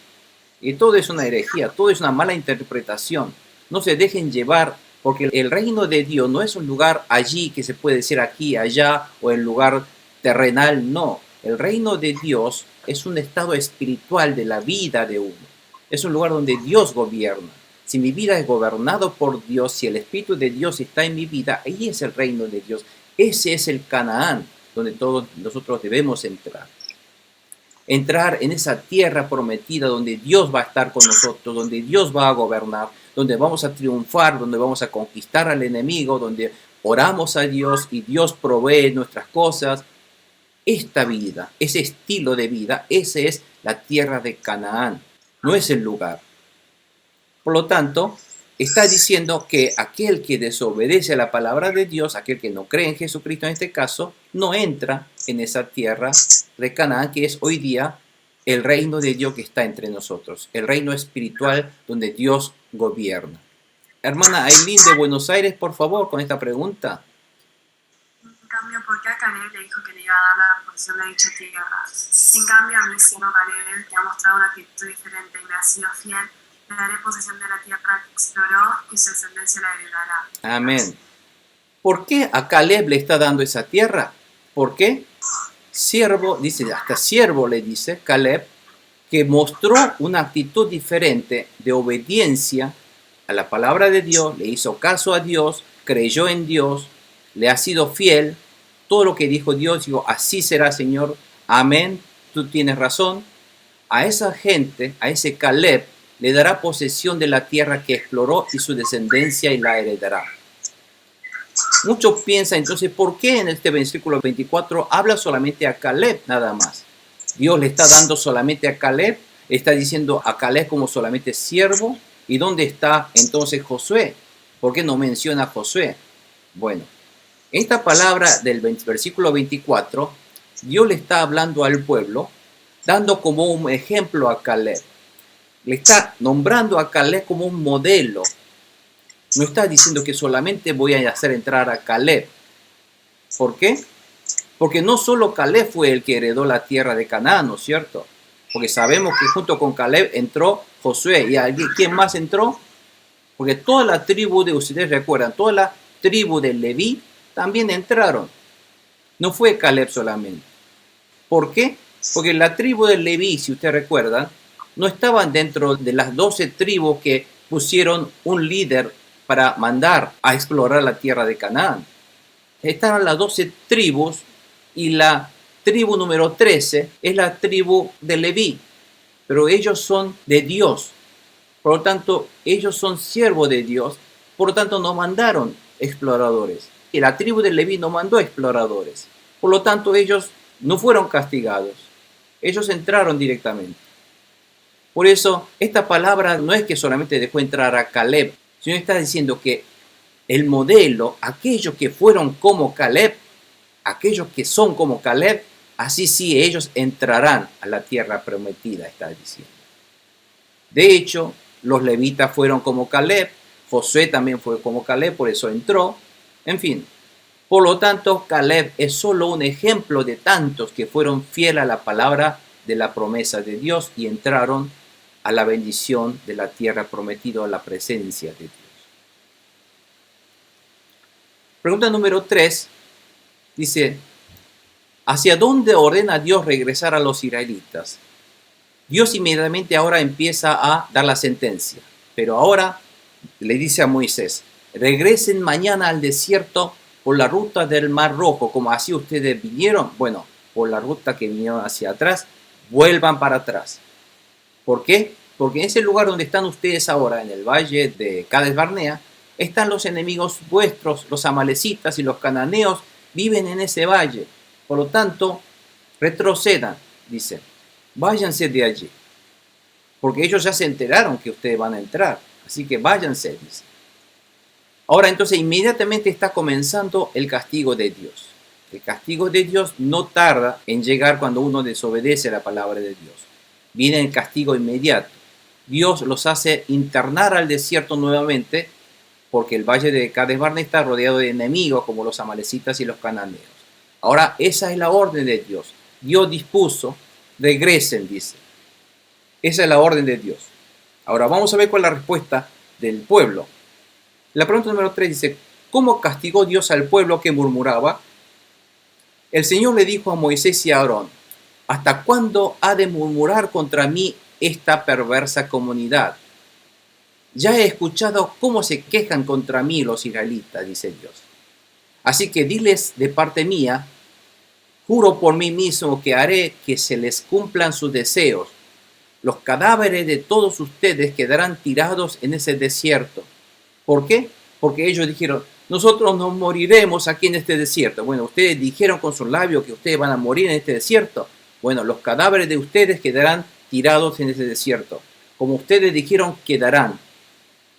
Y todo es una herejía, todo es una mala interpretación. No se dejen llevar, porque el reino de Dios no es un lugar allí que se puede decir aquí, allá, o el lugar terrenal, no. El reino de Dios es un estado espiritual de la vida de uno. Es un lugar donde Dios gobierna. Si mi vida es gobernado por Dios, si el Espíritu de Dios está en mi vida, ahí es el reino de Dios. Ese es el Canaán, donde todos nosotros debemos entrar. Entrar en esa tierra prometida donde Dios va a estar con nosotros, donde Dios va a gobernar, donde vamos a triunfar, donde vamos a conquistar al enemigo, donde oramos a Dios y Dios provee nuestras cosas. Esta vida, ese estilo de vida, esa es la tierra de Canaán, no es el lugar. Por lo tanto, está diciendo que aquel que desobedece a la palabra de Dios, aquel que no cree en Jesucristo en este caso, no entra en esa tierra de Canaán, que es hoy día el reino de Dios que está entre nosotros, el reino espiritual donde Dios gobierna. Hermana Aileen de Buenos Aires, por favor, con esta pregunta. En cambio, ¿por qué a Caleb le dijo que le iba a dar la porción de dicha tierra? En cambio, a mí, siendo Caleb, que ha mostrado una actitud diferente y me ha sido fiel, le daré posesión de la tierra que exploró y su descendencia la heredará. Amén. ¿Por qué a Caleb le está dando esa tierra? ¿Por qué? Siervo, dice, hasta siervo le dice Caleb, que mostró una actitud diferente de obediencia a la palabra de Dios, le hizo caso a Dios, creyó en Dios, le ha sido fiel, todo lo que dijo Dios, digo, así será, Señor, amén, tú tienes razón. A esa gente, a ese Caleb, le dará posesión de la tierra que exploró y su descendencia y la heredará. Muchos piensan entonces, ¿por qué en este versículo 24 habla solamente a Caleb nada más? Dios le está dando solamente a Caleb, está diciendo a Caleb como solamente siervo. ¿Y dónde está entonces Josué? ¿Por qué no menciona a Josué? Bueno, esta palabra del versículo 24, Dios le está hablando al pueblo, dando como un ejemplo a Caleb. Le está nombrando a Caleb como un modelo. No está diciendo que solamente voy a hacer entrar a Caleb. ¿Por qué? Porque no solo Caleb fue el que heredó la tierra de Canaán, ¿no es cierto? Porque sabemos que junto con Caleb entró Josué. ¿Y quién más entró? Porque toda la tribu de, ustedes recuerdan, toda la tribu de Leví también entraron. No fue Caleb solamente. ¿Por qué? Porque la tribu de Leví, si ustedes recuerdan, no estaban dentro de las 12 tribus que pusieron un líder para mandar a explorar la tierra de Canaán. Estaban las 12 tribus y la tribu número 13 es la tribu de Leví, pero ellos son de Dios. Por lo tanto, ellos son siervos de Dios, por lo tanto no mandaron exploradores. Y la tribu de Leví no mandó exploradores. Por lo tanto, ellos no fueron castigados. Ellos entraron directamente. Por eso, esta palabra no es que solamente dejó entrar a Caleb, sino está diciendo que el modelo, aquellos que fueron como Caleb, aquellos que son como Caleb, así sí ellos entrarán a la tierra prometida, está diciendo. De hecho, los levitas fueron como Caleb, Josué también fue como Caleb, por eso entró. En fin, por lo tanto, Caleb es solo un ejemplo de tantos que fueron fieles a la palabra de la promesa de Dios y entraron a la bendición de la tierra prometida, a la presencia de Dios. Pregunta número 3 dice, ¿hacia dónde ordena Dios regresar a los israelitas? Dios inmediatamente ahora empieza a dar la sentencia, pero ahora le dice a Moisés, regresen mañana al desierto por la ruta del Mar Rojo, como así ustedes vinieron, bueno, por la ruta que vinieron hacia atrás, vuelvan para atrás. ¿Por qué? Porque en ese lugar donde están ustedes ahora, en el valle de Cades Barnea, están los enemigos vuestros, los amalecitas y los cananeos, viven en ese valle. Por lo tanto, retrocedan, dice, váyanse de allí. Porque ellos ya se enteraron que ustedes van a entrar, así que váyanse, dice. Ahora entonces inmediatamente está comenzando el castigo de Dios. El castigo de Dios no tarda en llegar cuando uno desobedece a la palabra de Dios. Viene el castigo inmediato. Dios los hace internar al desierto nuevamente porque el valle de Cades Barnea está rodeado de enemigos como los amalecitas y los cananeos. Ahora esa es la orden de Dios. Dios dispuso, regresen, dice. Esa es la orden de Dios. Ahora vamos a ver cuál es la respuesta del pueblo. La pregunta número 3 dice, ¿cómo castigó Dios al pueblo que murmuraba? El Señor le dijo a Moisés y a Aarón, ¿hasta cuándo ha de murmurar contra mí esta perversa comunidad? Ya he escuchado cómo se quejan contra mí los israelitas, dice Dios. Así que diles de parte mía, juro por mí mismo que haré que se les cumplan sus deseos. Los cadáveres de todos ustedes quedarán tirados en ese desierto. ¿Por qué? Porque ellos dijeron, nosotros nos moriremos aquí en este desierto. Bueno, ustedes dijeron con sus labios que ustedes van a morir en este desierto. Bueno, los cadáveres de ustedes quedarán tirados en ese desierto. Como ustedes dijeron, quedarán.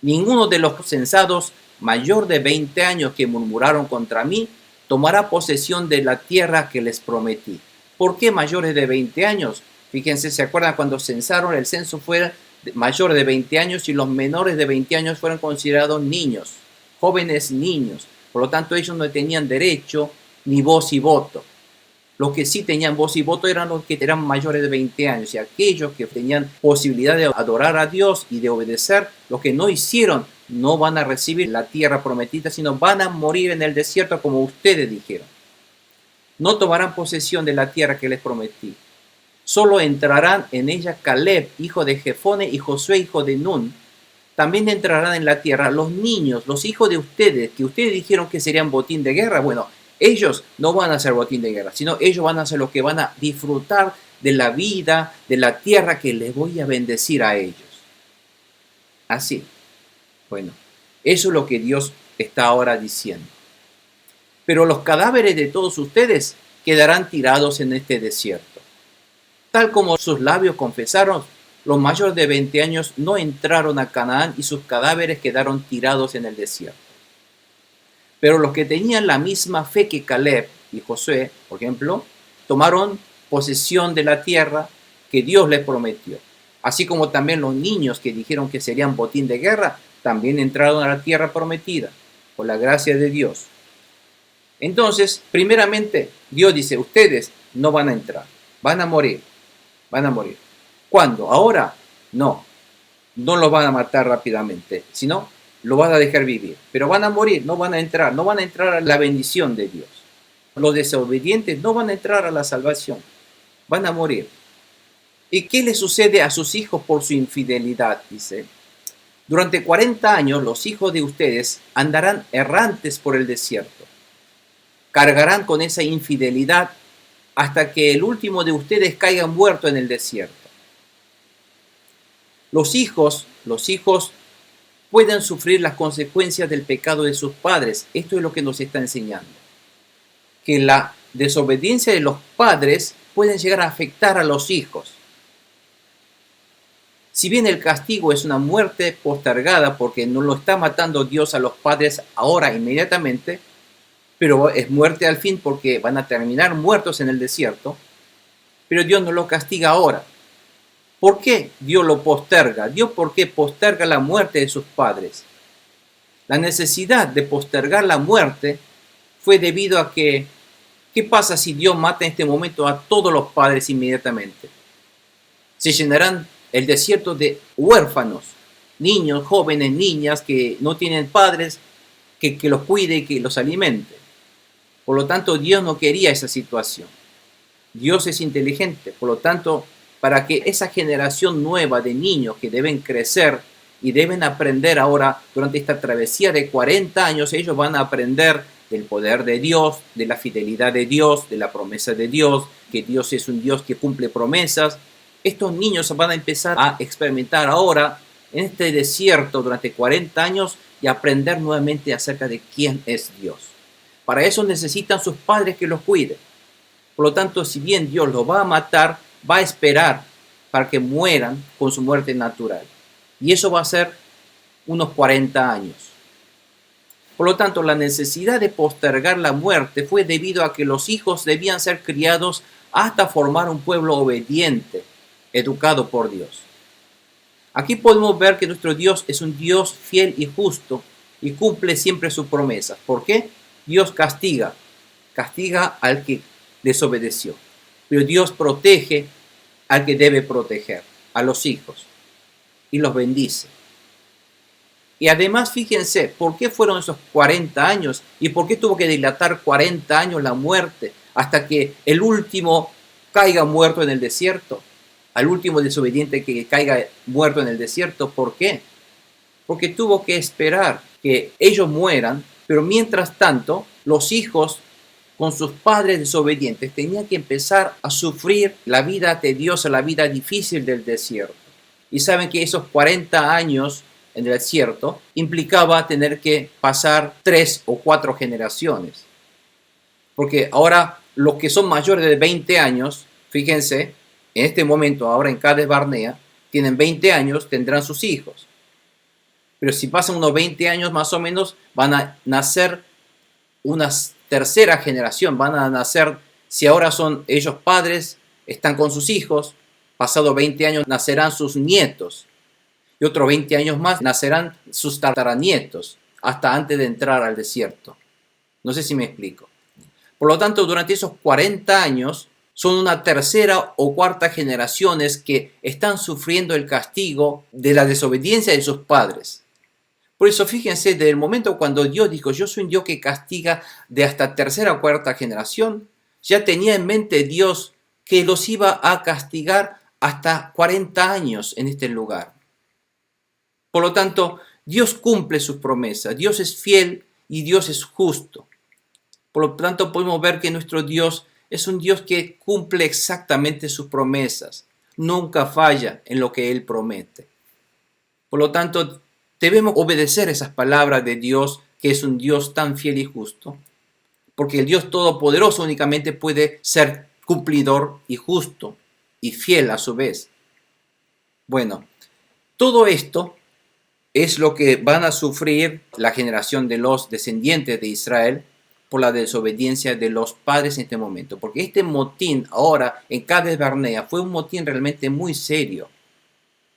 Ninguno de los censados mayor de 20 años que murmuraron contra mí tomará posesión de la tierra que les prometí. ¿Por qué mayores de 20 años? Fíjense, ¿se acuerdan cuando censaron? El censo fue mayor de 20 años y los menores de 20 años fueron considerados niños, jóvenes niños. Por lo tanto, ellos no tenían derecho ni voz y voto. Los que sí tenían voz y voto eran los que eran mayores de 20 años y aquellos que tenían posibilidad de adorar a Dios y de obedecer, los que no hicieron, no van a recibir la tierra prometida, sino van a morir en el desierto como ustedes dijeron. No tomarán posesión de la tierra que les prometí. Solo entrarán en ella Caleb, hijo de Jefone, y Josué, hijo de Nun. También entrarán en la tierra los niños, los hijos de ustedes, que ustedes dijeron que serían botín de guerra. Bueno, ellos no van a ser botín de guerra, sino ellos van a ser los que van a disfrutar de la vida, de la tierra que les voy a bendecir a ellos. Así. Bueno, eso es lo que Dios está ahora diciendo. Pero los cadáveres de todos ustedes quedarán tirados en este desierto. Tal como sus labios confesaron, los mayores de 20 años no entraron a Canaán y sus cadáveres quedaron tirados en el desierto. Pero los que tenían la misma fe que Caleb y Josué, por ejemplo, tomaron posesión de la tierra que Dios les prometió. Así como también los niños que dijeron que serían botín de guerra, también entraron a la tierra prometida, por la gracia de Dios. Entonces, primeramente, Dios dice, ustedes no van a entrar, van a morir. ¿Cuándo? ¿Ahora? No los van a matar rápidamente, sino lo van a dejar vivir. Pero van a morir, no van a entrar a la bendición de Dios. Los desobedientes no van a entrar a la salvación, van a morir. ¿Y qué le sucede a sus hijos por su infidelidad? Dice, durante 40 años los hijos de ustedes andarán errantes por el desierto. Cargarán con esa infidelidad hasta que el último de ustedes caiga muerto en el desierto. Los hijos pueden sufrir las consecuencias del pecado de sus padres. Esto es lo que nos está enseñando. Que la desobediencia de los padres puede llegar a afectar a los hijos. Si bien el castigo es una muerte postergada porque no lo está matando Dios a los padres ahora inmediatamente, pero es muerte al fin porque van a terminar muertos en el desierto, pero Dios no lo castiga ahora. ¿Por qué Dios lo posterga? Dios, ¿por qué posterga la muerte de sus padres? La necesidad de postergar la muerte fue debido a que, ¿qué pasa si Dios mata en este momento a todos los padres inmediatamente? Se llenarán el desierto de huérfanos, niños, jóvenes, niñas que no tienen padres que los cuide y que los alimente. Por lo tanto, Dios no quería esa situación. Dios es inteligente, por lo tanto, para que esa generación nueva de niños que deben crecer y deben aprender ahora durante esta travesía de 40 años, ellos van a aprender del poder de Dios, de la fidelidad de Dios, de la promesa de Dios, que Dios es un Dios que cumple promesas. Estos niños van a empezar a experimentar ahora en este desierto durante 40 años y aprender nuevamente acerca de quién es Dios. Para eso necesitan sus padres que los cuiden. Por lo tanto, si bien Dios los va a matar, va a esperar para que mueran con su muerte natural. Y eso va a ser unos 40 años. Por lo tanto, la necesidad de postergar la muerte fue debido a que los hijos debían ser criados hasta formar un pueblo obediente, educado por Dios. Aquí podemos ver que nuestro Dios es un Dios fiel y justo y cumple siempre sus promesas. ¿Por qué? Dios castiga al que desobedeció, pero Dios protege al que debe proteger, a los hijos, y los bendice. Y además, fíjense, ¿por qué fueron esos 40 años? ¿Y por qué tuvo que dilatar 40 años la muerte hasta que el último caiga muerto en el desierto? Al último desobediente que caiga muerto en el desierto. ¿Por qué? Porque tuvo que esperar que ellos mueran, pero mientras tanto, los hijos con sus padres desobedientes tenían que empezar a sufrir la vida tediosa, la vida difícil del desierto. Y saben que esos 40 años en el desierto implicaba tener que pasar 3 o 4 generaciones. Porque ahora los que son mayores de 20 años, fíjense, en este momento ahora en Cades Barnea, tienen 20 años, tendrán sus hijos. Pero si pasan unos 20 años más o menos, van a nacer una tercera generación, van a nacer, si ahora son ellos padres, están con sus hijos, pasado 20 años nacerán sus nietos. Y otros 20 años más nacerán sus tataranietos, hasta antes de entrar al desierto. No sé si me explico. Por lo tanto, durante esos 40 años, son una tercera o cuarta generaciones que están sufriendo el castigo de la desobediencia de sus padres. Por eso, fíjense, desde el momento cuando Dios dijo, yo soy un Dios que castiga de hasta tercera o cuarta generación, ya tenía en mente Dios que los iba a castigar hasta 40 años en este lugar. Por lo tanto, Dios cumple sus promesas, Dios es fiel y Dios es justo. Por lo tanto, podemos ver que nuestro Dios es un Dios que cumple exactamente sus promesas, nunca falla en lo que Él promete. Por lo tanto, debemos obedecer esas palabras de Dios, que es un Dios tan fiel y justo, porque el Dios Todopoderoso únicamente puede ser cumplidor y justo y fiel a su vez. Bueno, todo esto es lo que van a sufrir la generación de los descendientes de Israel por la desobediencia de los padres en este momento. Porque este motín ahora en Cades Barnea fue un motín realmente muy serio.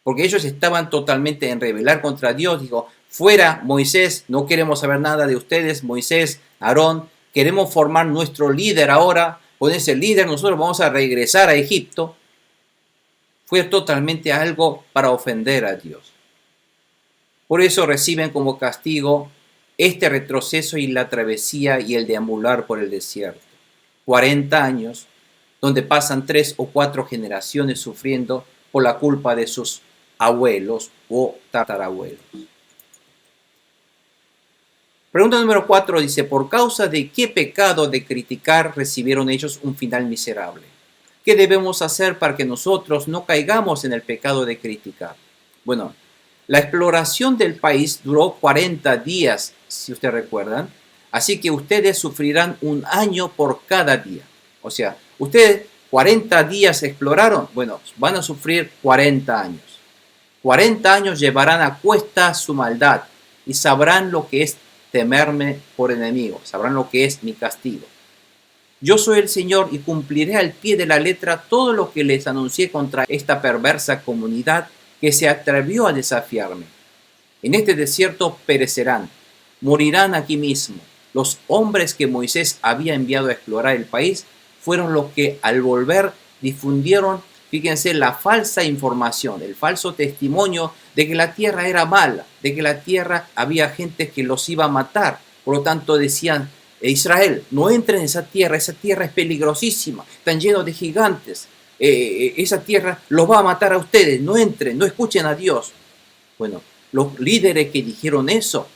Porque ellos estaban totalmente en rebelar contra Dios. Dijo, fuera Moisés, no queremos saber nada de ustedes, Moisés, Aarón, queremos formar nuestro líder ahora. Con ese líder nosotros vamos a regresar a Egipto. Fue totalmente algo para ofender a Dios. Por eso reciben como castigo este retroceso y la travesía y el deambular por el desierto. 40 años donde pasan 3 o 4 generaciones sufriendo por la culpa de sus abuelos o tatarabuelos. Pregunta número 4 dice, ¿por causa de qué pecado de criticar recibieron ellos un final miserable? ¿Qué debemos hacer para que nosotros no caigamos en el pecado de criticar? Bueno, la exploración del país duró 40 días, si ustedes recuerdan. Así que ustedes sufrirán un año por cada día. O sea, ustedes 40 días exploraron, bueno, van a sufrir 40 años. 40 años llevarán a cuesta su maldad y sabrán lo que es temerme por enemigo, sabrán lo que es mi castigo. Yo soy el Señor y cumpliré al pie de la letra todo lo que les anuncié contra esta perversa comunidad que se atrevió a desafiarme. En este desierto perecerán, morirán aquí mismo. Los hombres que Moisés había enviado a explorar el país fueron los que al volver difundieron, fíjense, la falsa información, el falso testimonio de que la tierra era mala, de que la tierra había gente que los iba a matar. Por lo tanto decían, Israel, no entren en esa tierra es peligrosísima, están llenos de gigantes. Esa tierra los va a matar a ustedes, no entren, no escuchen a Dios. Bueno, los líderes que dijeron eso,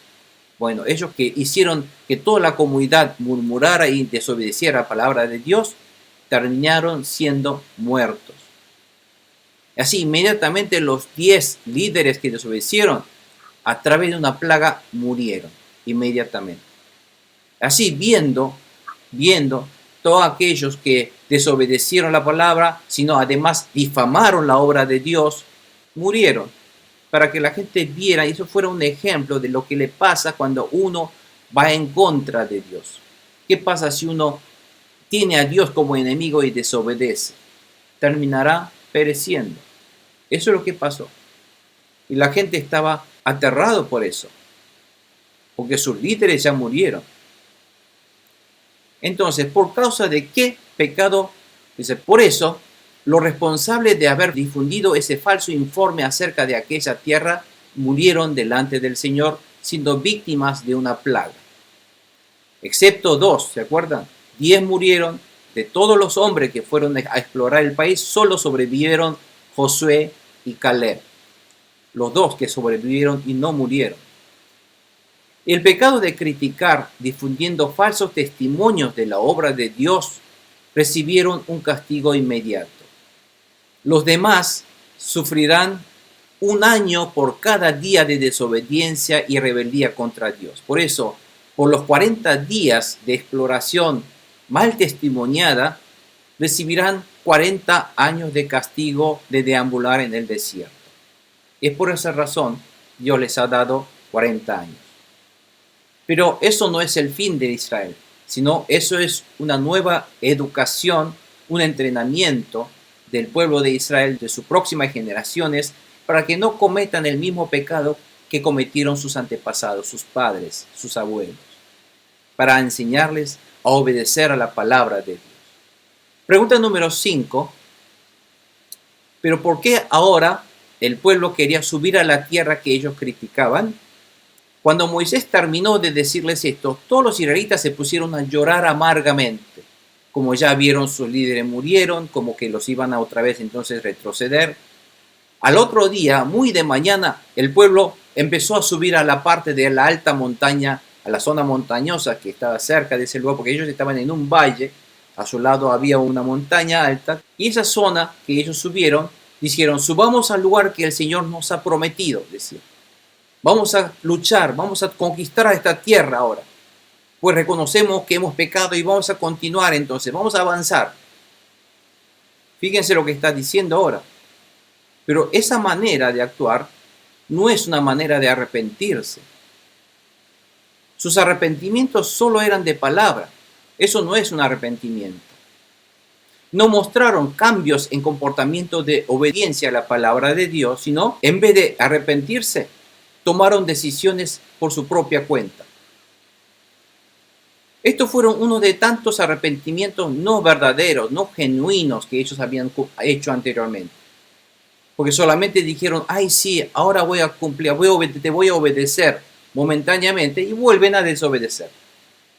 bueno, ellos que hicieron que toda la comunidad murmurara y desobedeciera la palabra de Dios, terminaron siendo muertos. Así, inmediatamente los 10 líderes que desobedecieron, a través de una plaga, murieron inmediatamente. Así, viendo todos aquellos que desobedecieron la palabra, sino además difamaron la obra de Dios, murieron, para que la gente viera y eso fuera un ejemplo de lo que le pasa cuando uno va en contra de Dios. ¿Qué pasa si uno tiene a Dios como enemigo y desobedece? Terminará pereciendo. Eso es lo que pasó. Y la gente estaba aterrado por eso, porque sus líderes ya murieron. Entonces, ¿por causa de qué pecado? Dice, por eso, los responsables de haber difundido ese falso informe acerca de aquella tierra murieron delante del Señor, siendo víctimas de una plaga. Excepto 2, ¿se acuerdan? 10 murieron. De todos los hombres que fueron a explorar el país, solo sobrevivieron Josué y Caleb. Los 2 que sobrevivieron y no murieron. El pecado de criticar difundiendo falsos testimonios de la obra de Dios recibieron un castigo inmediato. Los demás sufrirán 1 año por cada día de desobediencia y rebeldía contra Dios. Por eso, por los 40 días de exploración mal testimoniada, recibirán 40 años de castigo de deambular en el desierto. Es por esa razón Dios les ha dado 40 años. Pero eso no es el fin de Israel, sino eso es una nueva educación, un entrenamiento del pueblo de Israel, de sus próximas generaciones, para que no cometan el mismo pecado que cometieron sus antepasados, sus padres, sus abuelos, para enseñarles a obedecer a la palabra de Dios. Pregunta número 5. ¿Pero por qué ahora el pueblo quería subir a la tierra que ellos criticaban? Cuando Moisés terminó de decirles esto, todos los israelitas se pusieron a llorar amargamente. Como ya vieron, sus líderes murieron, como que los iban a otra vez entonces retroceder. Al otro día, muy de mañana, el pueblo empezó a subir a la parte de la alta montaña, a la zona montañosa que estaba cerca de ese lugar, porque ellos estaban en un valle, a su lado había una montaña alta, y esa zona que ellos subieron, dijeron, subamos al lugar que el Señor nos ha prometido, decían. Vamos a luchar, vamos a conquistar a esta tierra ahora, pues reconocemos que hemos pecado y vamos a continuar entonces, vamos a avanzar. Fíjense lo que está diciendo ahora. Pero esa manera de actuar no es una manera de arrepentirse. Sus arrepentimientos solo eran de palabra. Eso no es un arrepentimiento. No mostraron cambios en comportamiento de obediencia a la palabra de Dios, sino en vez de arrepentirse, tomaron decisiones por su propia cuenta. Estos fueron uno de tantos arrepentimientos no verdaderos, no genuinos que ellos habían hecho anteriormente. Porque solamente dijeron, ay sí, ahora voy a cumplir, te voy a obedecer momentáneamente, y vuelven a desobedecer.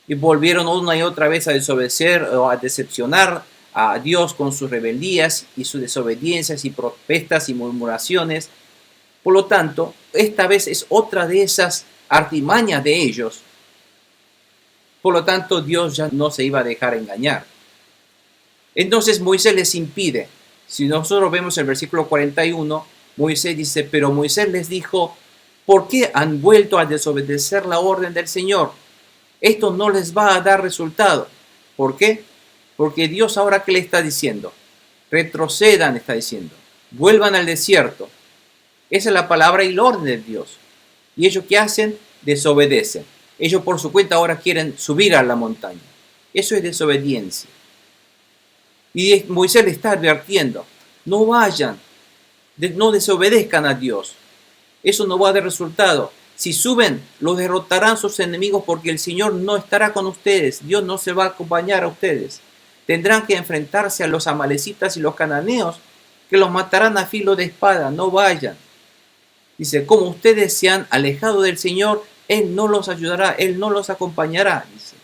Y volvieron una y otra vez a desobedecer o a decepcionar a Dios con sus rebeldías y sus desobediencias y protestas y murmuraciones. Por lo tanto, esta vez es otra de esas artimañas de ellos. Por lo tanto, Dios ya no se iba a dejar engañar. Entonces Moisés les impide. Si nosotros vemos el versículo 41, Moisés dice, pero Moisés les dijo, ¿por qué han vuelto a desobedecer la orden del Señor? Esto no les va a dar resultado. ¿Por qué? Porque Dios ahora, ¿qué le está diciendo? Retrocedan, está diciendo. Vuelvan al desierto. Esa es la palabra y la orden de Dios. ¿Y ellos qué hacen? Desobedecen. Ellos por su cuenta ahora quieren subir a la montaña. Eso es desobediencia. Y Moisés le está advirtiendo, no vayan, no desobedezcan a Dios. Eso no va a dar resultado. Si suben, los derrotarán sus enemigos porque el Señor no estará con ustedes. Dios no se va a acompañar a ustedes. Tendrán que enfrentarse a los amalecitas y los cananeos que los matarán a filo de espada. No vayan. Dice, como ustedes se han alejado del Señor, Él no los ayudará, Él no los acompañará. Dice.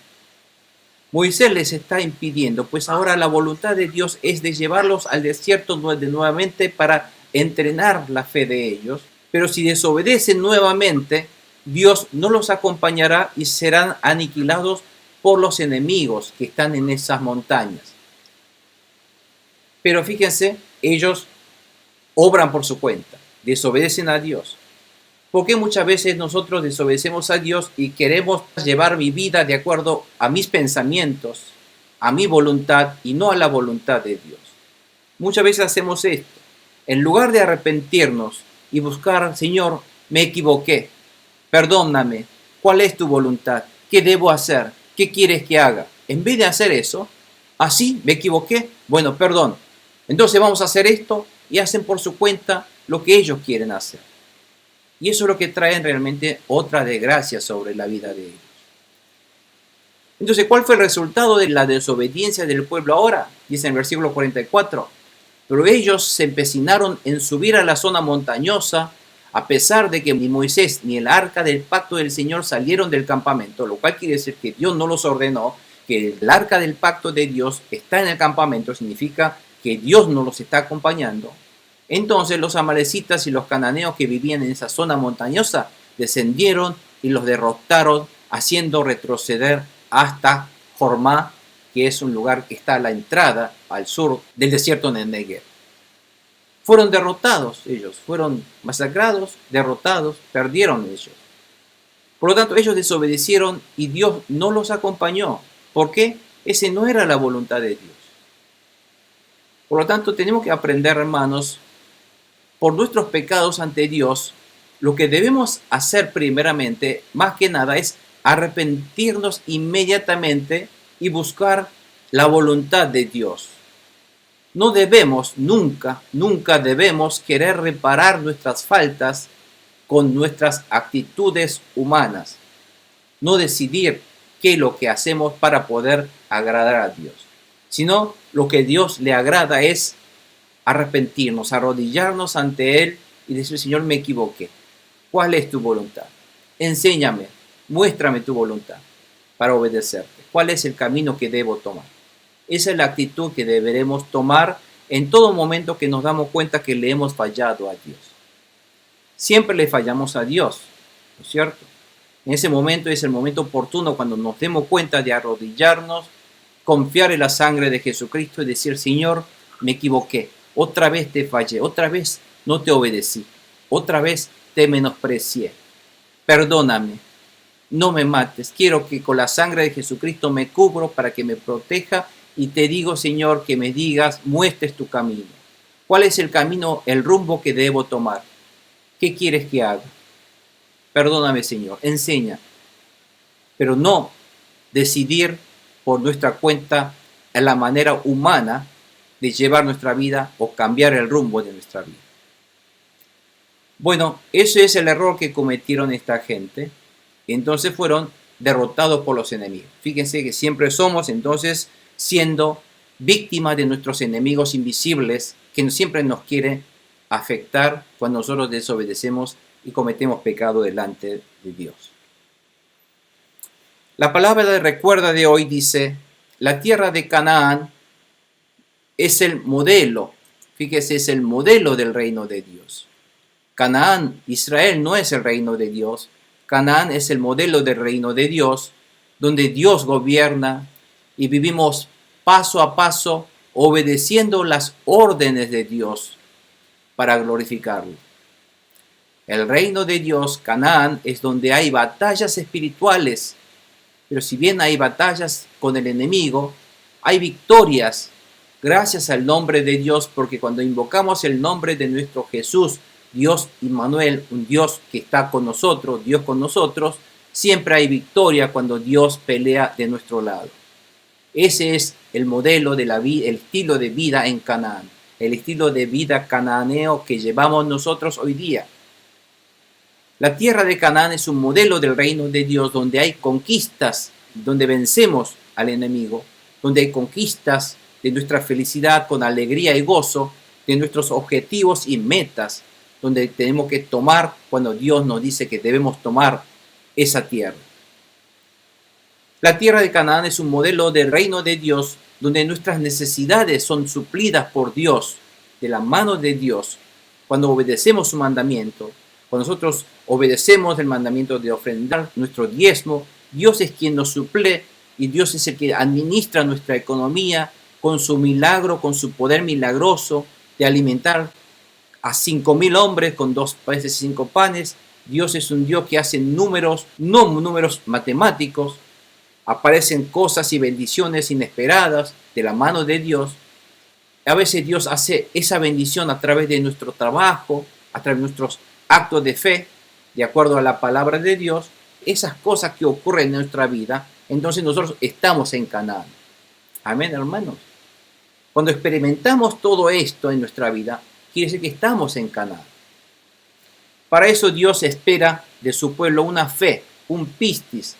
Moisés les está impidiendo, pues ahora la voluntad de Dios es de llevarlos al desierto nuevamente para entrenar la fe de ellos. Pero si desobedecen nuevamente, Dios no los acompañará y serán aniquilados por los enemigos que están en esas montañas. Pero fíjense, ellos obran por su cuenta, desobedecen a Dios. Porque muchas veces nosotros desobedecemos a Dios y queremos llevar mi vida de acuerdo a mis pensamientos, a mi voluntad y no a la voluntad de Dios. Muchas veces hacemos esto. En lugar de arrepentirnos y buscar, Señor, me equivoqué, perdóname, ¿cuál es tu voluntad? ¿qué debo hacer? ¿Qué quieres que haga? En vez de hacer eso, así me equivoqué, bueno, perdón. Entonces vamos a hacer esto y hacen por su cuenta lo que ellos quieren hacer. Y eso es lo que trae realmente otra desgracia sobre la vida de ellos. Entonces, ¿cuál fue el resultado de la desobediencia del pueblo ahora? Dice en el versículo 44. Pero ellos se empecinaron en subir a la zona montañosa, a pesar de que ni Moisés ni el arca del pacto del Señor salieron del campamento, lo cual quiere decir que Dios no los ordenó, que el arca del pacto de Dios está en el campamento, significa que Dios no los está acompañando. Entonces los amalecitas y los cananeos que vivían en esa zona montañosa descendieron y los derrotaron, haciendo retroceder hasta Jormá, que es un lugar que está a la entrada al sur del desierto de Negev. Fueron derrotados ellos, fueron masacrados, derrotados, perdieron ellos. Por lo tanto, ellos desobedecieron y Dios no los acompañó. ¿Por qué? Ese no era la voluntad de Dios. Por lo tanto, tenemos que aprender, hermanos, por nuestros pecados ante Dios, lo que debemos hacer primeramente, más que nada, es arrepentirnos inmediatamente y buscar la voluntad de Dios. No debemos, nunca debemos querer reparar nuestras faltas con nuestras actitudes humanas. No decidir qué es lo que hacemos para poder agradar a Dios, sino lo que Dios le agrada es arrepentirnos, arrodillarnos ante Él y decir: Señor, me equivoqué. ¿Cuál es tu voluntad? Enséñame, muéstrame tu voluntad para obedecerte. ¿Cuál es el camino que debo tomar? Esa es la actitud que deberemos tomar en todo momento que nos damos cuenta que le hemos fallado a Dios. Siempre le fallamos a Dios, ¿no es cierto? En ese momento es el momento oportuno cuando nos demos cuenta de arrodillarnos, confiar en la sangre de Jesucristo y decir: Señor, me equivoqué, otra vez te fallé, otra vez no te obedecí, otra vez te menosprecié. Perdóname, no me mates, quiero que con la sangre de Jesucristo me cubro para que me proteja. Y te digo, Señor, que me digas, muestres tu camino. ¿Cuál es el camino, el rumbo que debo tomar? ¿Qué quieres que haga? Perdóname, Señor, enseña. Pero no decidir por nuestra cuenta en la manera humana de llevar nuestra vida o cambiar el rumbo de nuestra vida. Bueno, ese es el error que cometieron esta gente. Entonces fueron derrotados por los enemigos. Fíjense que siempre somos entonces siendo víctimas de nuestros enemigos invisibles que siempre nos quieren afectar cuando nosotros desobedecemos y cometemos pecado delante de Dios. La palabra de recuerda de hoy dice: la tierra de Canaán es el modelo, fíjese, es el modelo del reino de Dios. Canaán, Israel no es el reino de Dios. Canaán es el modelo del reino de Dios, donde Dios gobierna y vivimos paso a paso obedeciendo las órdenes de Dios para glorificarlo. El reino de Dios, Canaán, es donde hay batallas espirituales, pero si bien hay batallas con el enemigo, hay victorias gracias al nombre de Dios, porque cuando invocamos el nombre de nuestro Jesús, Dios Immanuel, un Dios que está con nosotros, Dios con nosotros, siempre hay victoria cuando Dios pelea de nuestro lado. Ese es el modelo de la vida, el estilo de vida en Canaán, el estilo de vida cananeo que llevamos nosotros hoy día. La tierra de Canaán es un modelo del reino de Dios donde hay conquistas, donde vencemos al enemigo, donde hay conquistas de nuestra felicidad con alegría y gozo, de nuestros objetivos y metas, donde tenemos que tomar cuando Dios nos dice que debemos tomar esa tierra. La tierra de Canaán es un modelo del reino de Dios donde nuestras necesidades son suplidas por Dios, de la mano de Dios, cuando obedecemos su mandamiento. Cuando nosotros obedecemos el mandamiento de ofrendar nuestro diezmo, Dios es quien nos suple y Dios es el que administra nuestra economía con su milagro, con su poder milagroso de alimentar a 5,000 hombres con 2 peces y 5 panes. Dios es un Dios que hace números, no números matemáticos. Aparecen cosas y bendiciones inesperadas de la mano de Dios. A veces Dios hace esa bendición a través de nuestro trabajo, a través de nuestros actos de fe, de acuerdo a la palabra de Dios. esas cosas que ocurren en nuestra vida, entonces nosotros estamos en Canaán. Amén, hermanos. Cuando experimentamos todo esto en nuestra vida, quiere decir que estamos en Canaán. Para eso Dios espera de su pueblo una fe, un pistis,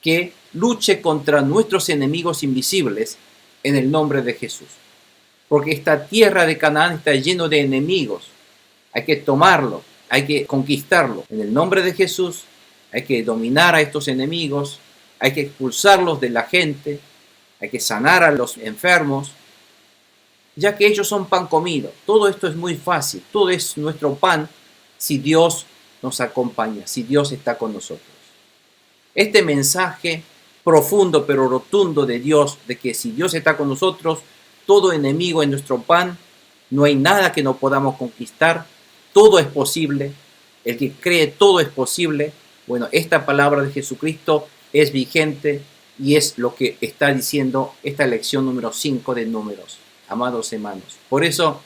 que luche contra nuestros enemigos invisibles en el nombre de Jesús. Porque esta tierra de Canaán está lleno de enemigos. Hay que tomarlo, hay que conquistarlo. En el nombre de Jesús hay que dominar a estos enemigos, hay que expulsarlos de la gente, hay que sanar a los enfermos, ya que ellos son pan comido. Todo esto es muy fácil, todo es nuestro pan si Dios nos acompaña, si Dios está con nosotros. Este mensaje profundo pero rotundo de Dios, de que si Dios está con nosotros, todo enemigo es nuestro pan, no hay nada que no podamos conquistar, todo es posible, el que cree todo es posible. Bueno, esta palabra de Jesucristo es vigente y es lo que está diciendo esta lección número 5 de Números, amados hermanos. Por eso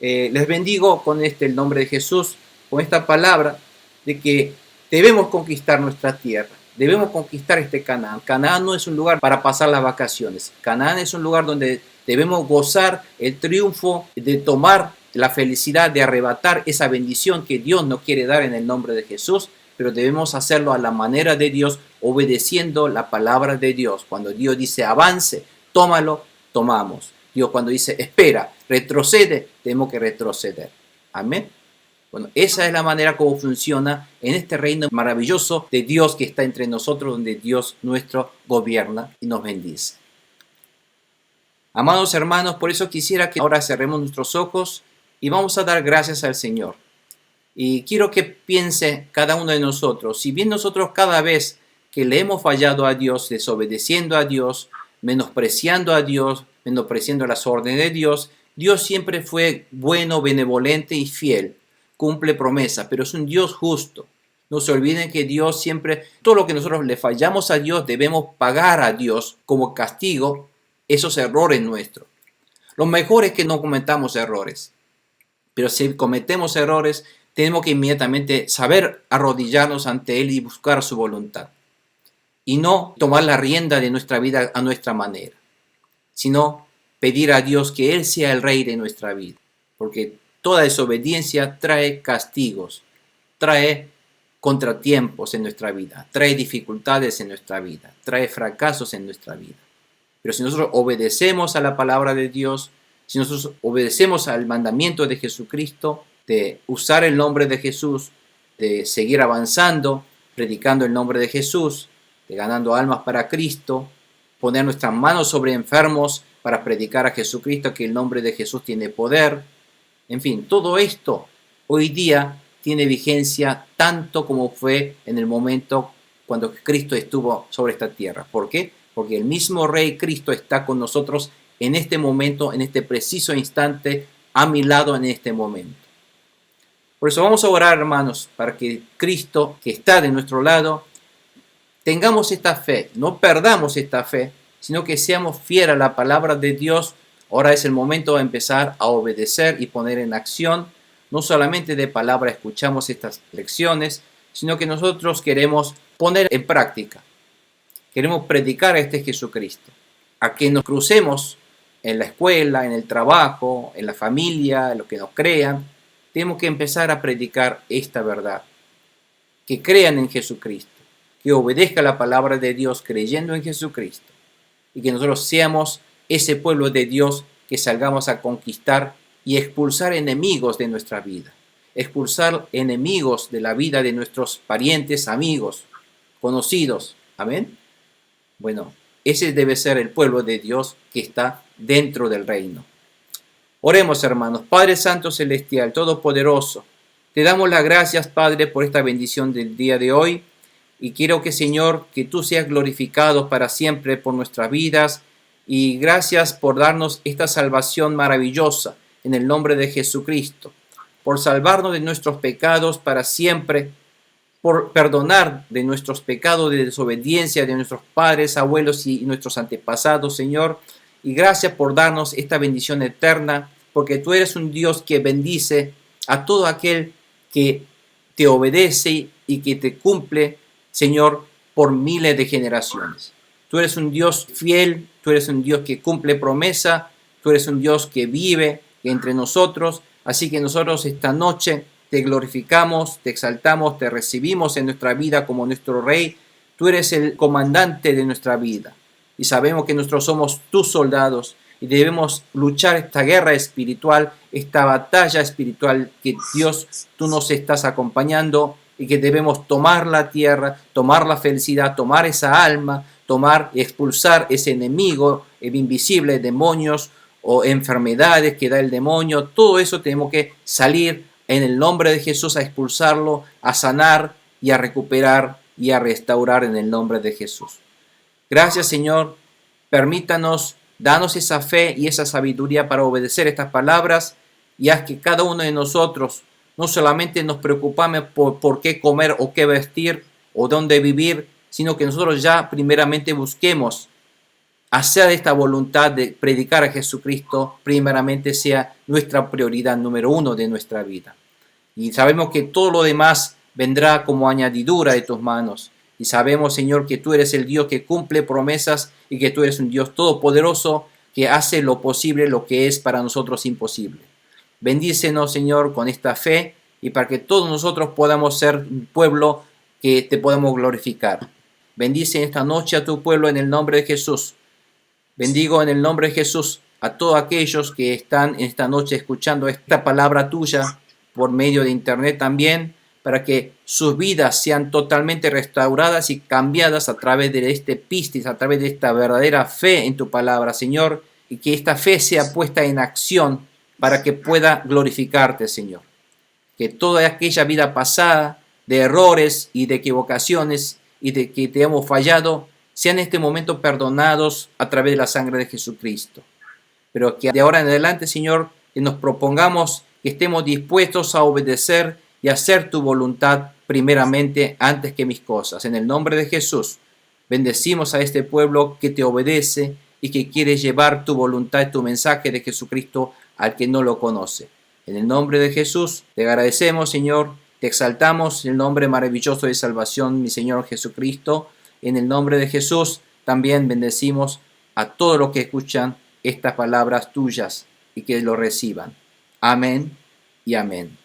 les bendigo con el nombre de Jesús, con esta palabra de que debemos conquistar nuestra tierra, debemos conquistar este Canaán. Canaán no es un lugar para pasar las vacaciones, Canaán es un lugar donde debemos gozar el triunfo de tomar la felicidad, de arrebatar esa bendición que Dios nos quiere dar en el nombre de Jesús, pero debemos hacerlo a la manera de Dios, obedeciendo la palabra de Dios. Cuando Dios dice avance, tómalo, tomamos. Dios cuando dice espera, retrocede, tenemos que retroceder. Amén. Bueno, esa es la manera como funciona en este reino maravilloso de Dios que está entre nosotros, donde Dios nuestro gobierna y nos bendice. Amados hermanos, por eso quisiera que ahora cerremos nuestros ojos y vamos a dar gracias al Señor. Y quiero que piense cada uno de nosotros, si bien nosotros cada vez que le hemos fallado a Dios, desobedeciendo a Dios, menospreciando a Dios, menospreciando las órdenes de Dios, Dios siempre fue bueno, benevolente y fiel, cumple promesa, pero es un Dios justo. No se olviden que Dios siempre, todo lo que nosotros le fallamos a Dios, debemos pagar a Dios como castigo esos errores nuestros. Lo mejor es que no cometamos errores, pero si cometemos errores, tenemos que inmediatamente saber arrodillarnos ante Él y buscar su voluntad. Y no tomar la rienda de nuestra vida a nuestra manera, sino pedir a Dios que Él sea el Rey de nuestra vida. Porque toda desobediencia trae castigos, trae contratiempos en nuestra vida, trae dificultades en nuestra vida, trae fracasos en nuestra vida. Pero si nosotros obedecemos a la palabra de Dios, si nosotros obedecemos al mandamiento de Jesucristo, de usar el nombre de Jesús, de seguir avanzando, predicando el nombre de Jesús, de ganando almas para Cristo, poner nuestras manos sobre enfermos para predicar a Jesucristo, que el nombre de Jesús tiene poder. En fin, todo esto hoy día tiene vigencia tanto como fue en el momento cuando Cristo estuvo sobre esta tierra. ¿Por qué? Porque el mismo Rey Cristo está con nosotros en este momento, en este preciso instante, a mi lado en este momento. Por eso vamos a orar, hermanos, para que Cristo, que está de nuestro lado, tengamos esta fe, no perdamos esta fe, sino que seamos fieles a la palabra de Dios. Ahora es el momento de empezar a obedecer y poner en acción. No solamente de palabra escuchamos estas lecciones, sino que nosotros queremos poner en práctica. Queremos predicar a este Jesucristo, a que nos crucemos en la escuela, en el trabajo, en la familia, en lo que nos crean. Tenemos que empezar a predicar esta verdad, que crean en Jesucristo, que obedezca la palabra de Dios creyendo en Jesucristo y que nosotros seamos ese pueblo de Dios que salgamos a conquistar y expulsar enemigos de nuestra vida, expulsar enemigos de la vida de nuestros parientes, amigos, conocidos. Amén. Bueno, ese debe ser el pueblo de Dios que está dentro del reino. Oremos, hermanos. Padre Santo Celestial, Todopoderoso, te damos las gracias, Padre, por esta bendición del día de hoy. Y quiero que, Señor, que tú seas glorificado para siempre por nuestras vidas. Y gracias por darnos esta salvación maravillosa en el nombre de Jesucristo. Por salvarnos de nuestros pecados para siempre. Por perdonar de nuestros pecados de desobediencia de nuestros padres, abuelos y nuestros antepasados, Señor. Y gracias por darnos esta bendición eterna, porque tú eres un Dios que bendice a todo aquel que te obedece y que te cumple Señor, por miles de generaciones. Tú eres un Dios fiel, tú eres un Dios que cumple promesa, tú eres un Dios que vive entre nosotros. Así que nosotros esta noche te glorificamos, te exaltamos, te recibimos en nuestra vida como nuestro Rey. Tú eres el comandante de nuestra vida y sabemos que nosotros somos tus soldados y debemos luchar esta guerra espiritual, esta batalla espiritual que Dios, tú nos estás acompañando y que debemos tomar la tierra, tomar la felicidad, tomar esa alma, tomar y expulsar ese enemigo, el invisible, demonios o enfermedades que da el demonio. Todo eso tenemos que salir en el nombre de Jesús a expulsarlo, a sanar y a recuperar y a restaurar en el nombre de Jesús. Gracias, Señor. Permítanos, danos esa fe y esa sabiduría para obedecer estas palabras y haz que cada uno de nosotros no solamente nos preocupamos por qué comer o qué vestir o dónde vivir, sino que nosotros ya primeramente busquemos hacer esta voluntad de predicar a Jesucristo, primeramente sea nuestra prioridad número uno de nuestra vida. Y sabemos que todo lo demás vendrá como añadidura de tus manos. Y sabemos, Señor, que tú eres el Dios que cumple promesas y que tú eres un Dios todopoderoso que hace lo posible, lo que es para nosotros imposible. Bendícenos, Señor, con esta fe y para que todos nosotros podamos ser un pueblo que te podamos glorificar. Bendice esta noche a tu pueblo en el nombre de Jesús. Bendigo en el nombre de Jesús a todos aquellos que están esta noche escuchando esta palabra tuya por medio de internet también, para que sus vidas sean totalmente restauradas y cambiadas a través de este pistis, a través de esta verdadera fe en tu palabra, Señor, y que esta fe sea puesta en acción para que pueda glorificarte, Señor. Que toda aquella vida pasada de errores y de equivocaciones y de que te hemos fallado, sean en este momento perdonados a través de la sangre de Jesucristo. Pero que de ahora en adelante, Señor, que nos propongamos que estemos dispuestos a obedecer y hacer tu voluntad primeramente antes que mis cosas. En el nombre de Jesús, bendecimos a este pueblo que te obedece y que quiere llevar tu voluntad, tu mensaje de Jesucristo al que no lo conoce. En el nombre de Jesús, te agradecemos, Señor, te exaltamos en el nombre maravilloso de salvación, mi Señor Jesucristo. En el nombre de Jesús, también bendecimos a todos los que escuchan estas palabras tuyas y que lo reciban. Amén y amén.